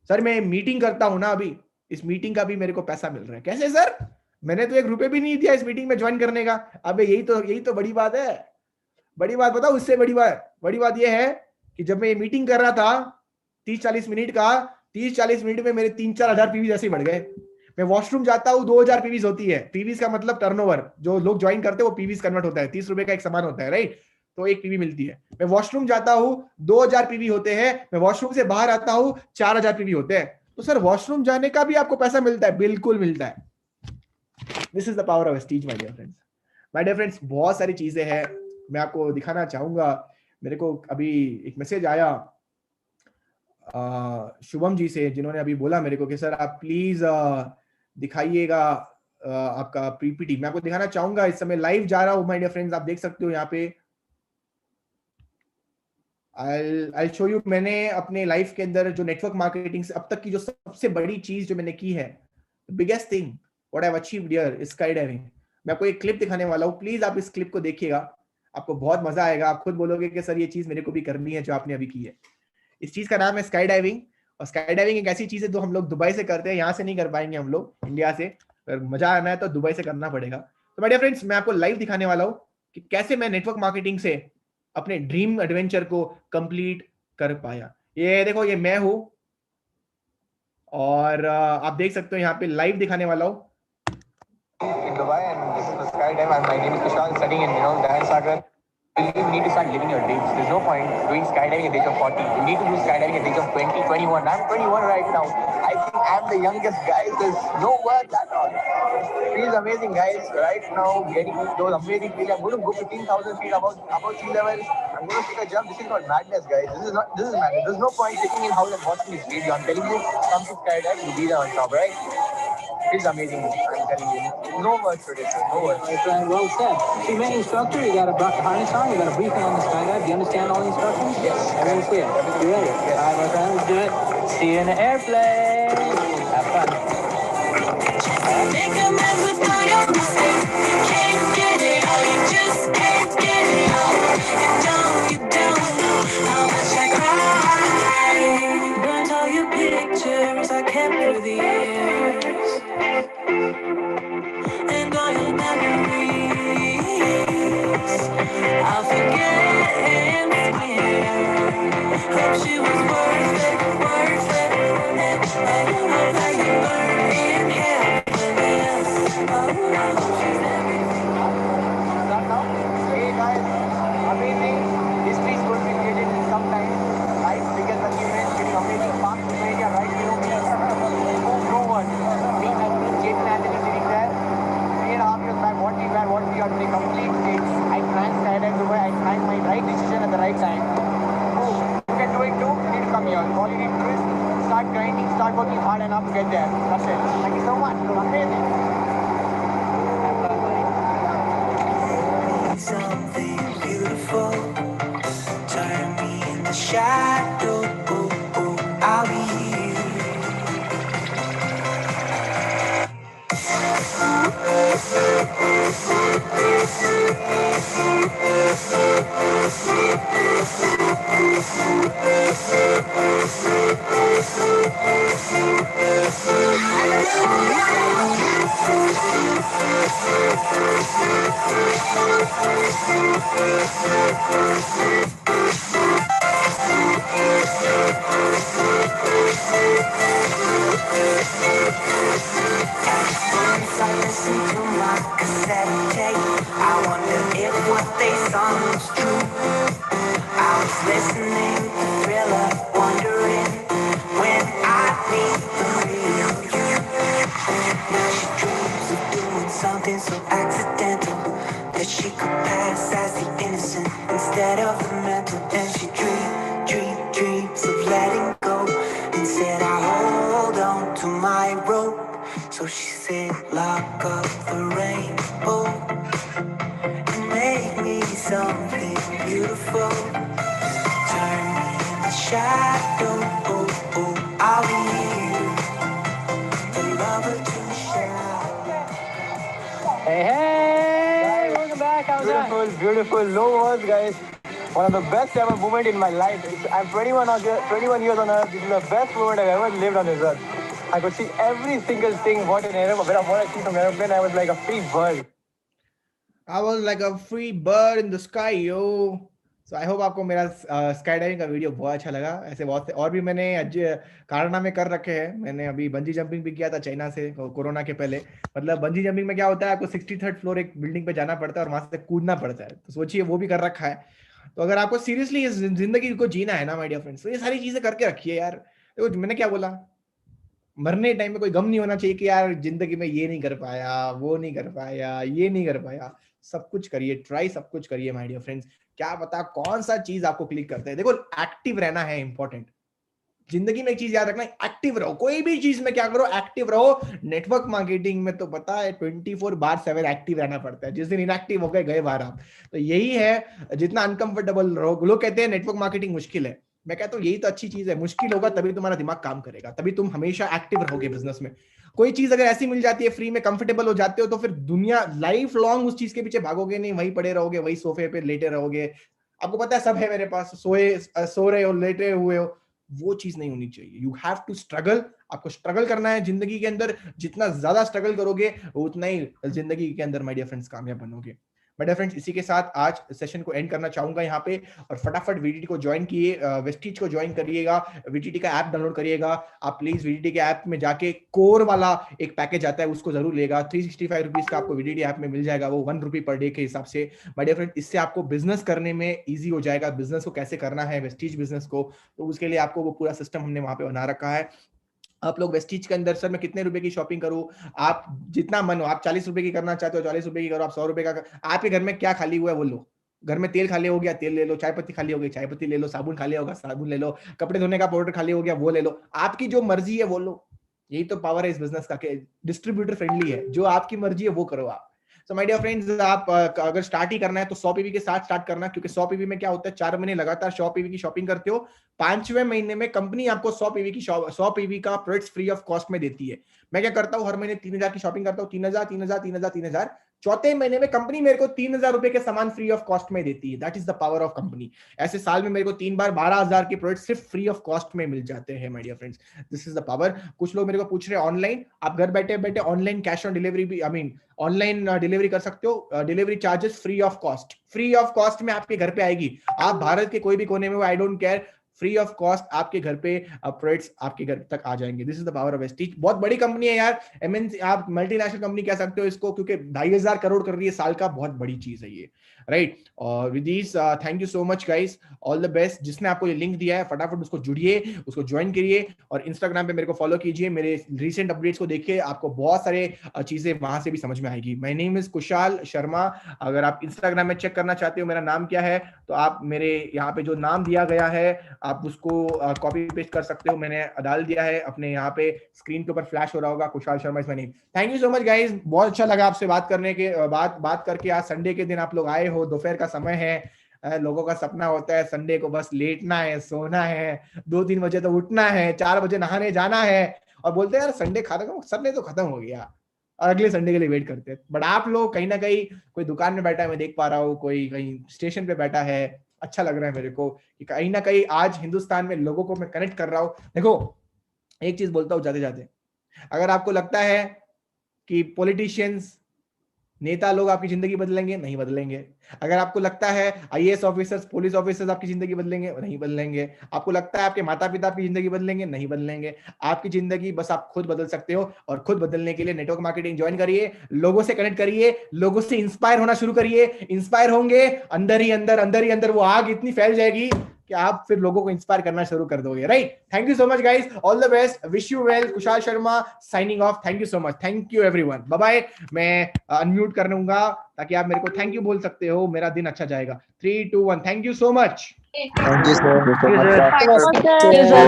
सर मैं मीटिंग करता हूं ना अभी, इस मीटिंग का भी मेरे को पैसा मिल रहा है। कैसे सर? मैंने तो 1 रुपए भी नहीं दिया इस मीटिंग में ज्वाइन करने का। अबे यही तो बड़ी बात है। बड़ी बात बताओ, उससे बड़ी बात यह है कि जब मैं ये मीटिंग कर रहा था 30-40 मिनट का, 30-40 मिनट में मेरे 3-4 हजार पीवीज ऐसे ही बढ़ गए। मैं वॉशरूम जाता हूँ, 2,000 पीवीज होती है। पीवीज का मतलब टर्नओवर, जो लोग ज्वाइन करते हैं वो पीवीज कन्वर्ट होता है। 30 रुपए का एक सामान होता है, राइट? तो एक पीवी मिलती है। मैं वॉशरूम जाता हूँ, 2,000 पीवी होते हैं। मैं वॉशरूम से बाहर आता हूँ, 4,000 पीवी होते हैं। तो सर वॉशरूम जाने का भी आपको पैसा मिलता है? बिल्कुल मिलता है। This is the power of steez my dear friends. My dear friends, बहुत सारी चीजें हैं मैं आपको दिखाना चाहूंगा। मेरे को अभी एक मैसेज आया शुभम जी से, जिन्होंने अभी बोला मेरे को कि सर आप प्लीज दिखाइएगा आपका पीपीटी। मैं आपको दिखाना चाहूंगा, इस समय लाइव जा रहा हूं माय डियर फ्रेंड्स, आप देख सकते हो यहाँ पे। I'll show you। मैंने अपने लाइफ के अंदर जो नेटवर्क मार्केटिंग से अब तक की जो सबसे बड़ी चीज जो मैंने की है, biggest thing what I have achieved here, sky diving. मैं आपको एक क्लिप दिखाने वाला हूँ, प्लीज आप इस क्लिप को देखिएगा, आपको बहुत मजा आएगा। आप खुद बोलोगे कि सर ये चीज मेरे को भी करनी है जो आपने अभी की है। इस चीज का नाम है स्काई डाइविंग। और स्काई डाइविंग एक ऐसी चीज है जो हम लोग दुबई से करते हैं, यहाँ से नहीं कर पाएंगे हम लोग इंडिया से। अगर मजा आना है तो दुबई से करना पड़ेगा। तो माय डियर फ्रेंड्स, मैं आपको लाइव दिखाने वाला हूँ कि कैसे मैं नेटवर्क मार्केटिंग से अपने ड्रीम एडवेंचर को कंप्लीट कर पाया। ये देखो, ये मैं हूं, और आप देख सकते हो यहाँ पे लाइव दिखाने वाला हूँ। In Dubai, and this is the skydive, and my name is Kushal, studying in Dahan Sagar. You need to start living your dreams. There's no point doing skydiving at the age of 40. You need to do skydiving at the age of 20, 21. I'm 21 right now. I think I'm the youngest guy. There's no words at all. Feels amazing, guys. Right now, getting those amazing feelings. I'm going to go 15,000 feet above sea level. I'm going to take a jump. This is not madness, guys. This is madness. There's no point sitting in house and watching this video. I'm telling you, come to skydive, you'll be there on top, right? It's amazing. I'm telling you. No words for this. No words. Well said. So you met an instructor. You got a harness on. You got a briefing on the skydive. Do you understand all the instructions? Yes. Everything's clear. You ready? Yes. All right, my friend. Let's do it. See you in the airplane. Have fun. Make a mess with all your mistakes. You can't get it all. You just can't get it all. You don't know how much I cried. Burnt all your pictures I kept through the years. And all your memories I'll forget and swear. Hope she was worth it. And I hope that you learn in happiness. She's everything. Hey guys, amazing. History is going to be created in some time. Life's biggest achievement, getting amazing parks in India right below me. No one. Me and Jason Anthony sitting there. 3.5 years back, what we are doing, complete change. I planned skydive Dubai. I planned my right decision at the right time. Oh, you can do it too. You need to come here. All you need to do is start grinding, start working hard enough to get there. That's it. Thank you so much. Amazing. Something beautiful. Listen to my cassette tape. I wonder if what they sung was true. I was listening to Thriller, wondering when I'd meet the real you. Now she dreams of doing something so accidental that she could pass as the innocent instead of the mental. And she dreams of letting go. Instead I hold on to my rope. So she said, lock up the rainbow and make me something beautiful. Turn me in the shadow. I'll be here, the lover to share. Hey, welcome back. How's beautiful, that? Beautiful. No words, guys. One of the best ever moment in my life. I'm 21 years on earth. This is the best moment I've ever lived on this earth. I could see every single thing. What an aeroplane. What I see from aeroplane, I was like a free bird. I was like a free bird in the sky, yo. So I hope आपको मेरा sky diving का video बहुत अच्छा लगा। ऐसे बहुत से और भी मैंने आज कारनामे कर रखे हैं। मैंने अभी बंजी जंपिंग भी किया था चाइना से कोरोना के पहले। मतलब बंजी जंपिंग में क्या होता है, आपको 63rd फ्लोर एक बिल्डिंग पे जाना पड़ता है और वहां से कूदना पड़ता है। तो सोचिए वो भी कर रखा है। तो अगर आपको सीरियसली इस जिंदगी को जीना है ना माय डियर फ्रेंड्स, तो ये सारी चीजें करके रखिए यार। देखो मैंने क्या बोला, मरने टाइम में कोई गम नहीं होना चाहिए कि यार जिंदगी में ये नहीं कर पाया, वो नहीं कर पाया, ये नहीं कर पाया। सब कुछ करिए, ट्राई सब कुछ करिए माय डियर फ्रेंड्स। क्या पता कौन सा चीज आपको क्लिक करता है। देखो एक्टिव रहना है इंपॉर्टेंट। जिंदगी में एक चीज याद रखना, एक्टिव रहो। कोई भी चीज में क्या करो, एक्टिव रहो। नेटवर्क मार्केटिंग में तो पता है 24/7 एक्टिव रहना पड़ता है। जिस दिन इनएक्टिव हो गए बाहर आप। तो यही है, जितना अनकंफर्टेबल रहो। लोग कहते हैं नेटवर्क मार्केटिंग मुश्किल है, मैं कहता हूँ यही तो अच्छी चीज है। मुश्किल होगा तभी तुम्हारा दिमाग काम करेगा, तभी तुम हमेशा एक्टिव रहोगे बिजनेस में। कोई चीज अगर ऐसी मिल जाती है फ्री में, कंफर्टेबल हो जाते हो, तो फिर दुनिया लाइफ लॉन्ग उस चीज के पीछे भागोगे नहीं, वहीं पड़े रहोगे, वही सोफे पे लेटे रहोगे। आपको पता है सब है मेरे पास, सो रहे हो, लेटे हुए हो। वो चीज नहीं होनी चाहिए। You have to struggle. आपको स्ट्रगल करना है जिंदगी के अंदर। जितना ज्यादा स्ट्रगल करोगे उतना ही जिंदगी के अंदर माय डियर फ्रेंड्स कामयाब बनोगे। माय डियर फ्रेंड्स, इसी के साथ आज सेशन को एंड करना चाहूंगा यहाँ पे। और फटाफट वीटीटी को ज्वाइन किए, वेस्टीज को ज्वाइन करिएगा, वीटीटी का ऐप डाउनलोड करिएगा। आप प्लीज वीटीटी के ऐप में जाके कोर वाला एक पैकेज आता है उसको जरूर लेगा। 365 रुपीज का आपको वीटीटी ऐप में मिल जाएगा, वो 1 रुपी पर डे के हिसाब से। माय डियर फ्रेंड, इससे आपको बिजनेस करने में ईजी हो जाएगा। बिजनेस को कैसे करना है, वेस्टीज बिजनेस को, तो उसके लिए आपको वो पूरा सिस्टम हमने वहां पे बना रखा है। आप लोग वेस्टीज के अंदर, सर मैं कितने रुपए की शॉपिंग करूं, आप जितना मन हो, आप 40 रुपए की करना चाहते हो 40 रुपए की करो, आप 100 रुपए का आपके घर में क्या खाली हुआ है वो लो। घर में तेल खाली हो गया तेल ले लो, चाय पत्ती खाली हो गई चाय पत्ती ले लो, साबुन खाली होगा साबुन ले लो, कपड़े धोने का पाउडर खाली हो गया वो ले लो। आपकी जो मर्जी है वो लो। यही तो पावर है इस बिजनेस का, डिस्ट्रीब्यूटर फ्रेंडली है। जो आपकी मर्जी है वो करो आप। तो माय डियर फ्रेंड्स, आप अगर स्टार्ट ही करना है तो 100 पीवी के साथ स्टार्ट करना, क्योंकि 100 पीवी में क्या होता है, 4 महीने लगातार 100 पीवी की शॉपिंग करते हो, 5वें महीने में कंपनी आपको 100 पीवी का प्रोडक्ट्स फ्री ऑफ कॉस्ट में देती है। मैं क्या करता हूँ, हर महीने 3000 की शॉपिंग करता हूँ, 3000 3000 3000 3000। चौथे महीने में कंपनी मेरे को 3000 रुपए के सामान फ्री ऑफ कॉस्ट में देती है। That is the power of company. ऐसे साल में मेरे को 3 बार 12,000 के प्रोडक्ट सिर्फ फ्री ऑफ कॉस्ट में मिल जाते हैं my dear friends. This is the power. कुछ लोग मेरे को पूछ रहे हैं ऑनलाइन, आप घर बैठे बैठे ऑनलाइन कैश ऑन डिलीवरी भी, आई मीन ऑनलाइन डिलीवरी कर सकते हो। Delivery charges free of cost, free of cost में आपके घर पे आएगी। आप भारत के कोई भी कोने में हो, I don't care, free of cost आपके घर पे प्रोडक्ट्स आपके घर तक आ जाएंगे। This is the power of Vestige. बहुत बड़ी कंपनी है यार, एमएनसी, आप मल्टीनेशनल कंपनी कह सकते हो इसको, क्योंकि 2,500 करोड़ कर रही है साल का, बहुत बड़ी चीज है ये, राइट। और with this thank you so much guys, all the best. जिसने आपको ये लिंक दिया है फटाफट उसको जुड़िए, उसको ज्वाइन करिए, और इंस्टाग्राम पे मेरे को फॉलो कीजिए, मेरे रिसेंट अपडेट्स को देखिए, आपको बहुत सारे चीजें वहां से भी समझ में आएगी। My name is Kushal Sharma. अगर आप इंस्टाग्राम में चेक करना चाहते हो मेरा नाम क्या है, तो आप मेरे यहाँ पे जो नाम दिया गया है आप उसको कॉपी पेस्ट कर सकते हो। मैंने डाल दिया है अपने यहाँ पे, स्क्रीन के ऊपर फ्लैश हो रहा होगा, Kushal Sharma is my name. Thank you so much guys, बहुत अच्छा लगा आपसे बात करने के बात करके। आज संडे के दिन आप लोग आए हो, दोपहर का समय है, लोगों का सपना होता है संडे को बस लेटना है, सोना है, 2-3 बजे तो उठना है, 4 बजे नहाने जाना है, और बोलते हैं यार संडे खत्म, संडे तो खत्म हो गया, और अगले संडे के लिए वेट करते हैं। बट आप लोग कहीं ना कहीं, कोई दुकान में बैठा है मैं देख पा रहा हूँ, कोई कहीं स्टेशन पे बैठा है, अच्छा लग रहा है मेरे को कि कहीं ना कहीं आज हिंदुस्तान में लोगों को मैं कनेक्ट कर रहा हूँ। देखो एक चीज बोलता हूँ जाते जाते, अगर आपको लगता है कि पॉलिटिशियंस नेता लोग आपकी जिंदगी बदलेंगे? नहीं बदलेंगे। अगर आपको लगता है आईएएस ऑफिसर्स, पुलिस ऑफिसर्स आपकी जिंदगी बदलेंगे? नहीं बदलेंगे। आपको लगता है आपके माता पिता आपकी जिंदगी बदलेंगे? नहीं बदलेंगे। आपकी जिंदगी बस आप खुद बदल सकते हो, और खुद बदलने के लिए नेटवर्क मार्केटिंग ज्वाइन करिए, लोगों से कनेक्ट करिए, लोगों से इंस्पायर होना शुरू करिए। इंस्पायर होंगे, अंदर ही अंदर वो आग इतनी फैल जाएगी कि आप फिर लोगों को इंस्पायर करना शुरू कर दोगे। Right? Thank you so much guys, all the best, wish you well. Kushal Sharma signing off. Thank you so much, thank you everyone, bye bye. मैं अनम्यूट कर लूंगा ताकि आप मेरे को थैंक यू बोल सकते हो, मेरा दिन अच्छा जाएगा। 3 2 1, thank you so much. Thank you sir. Thank you, sir. नमस्कार।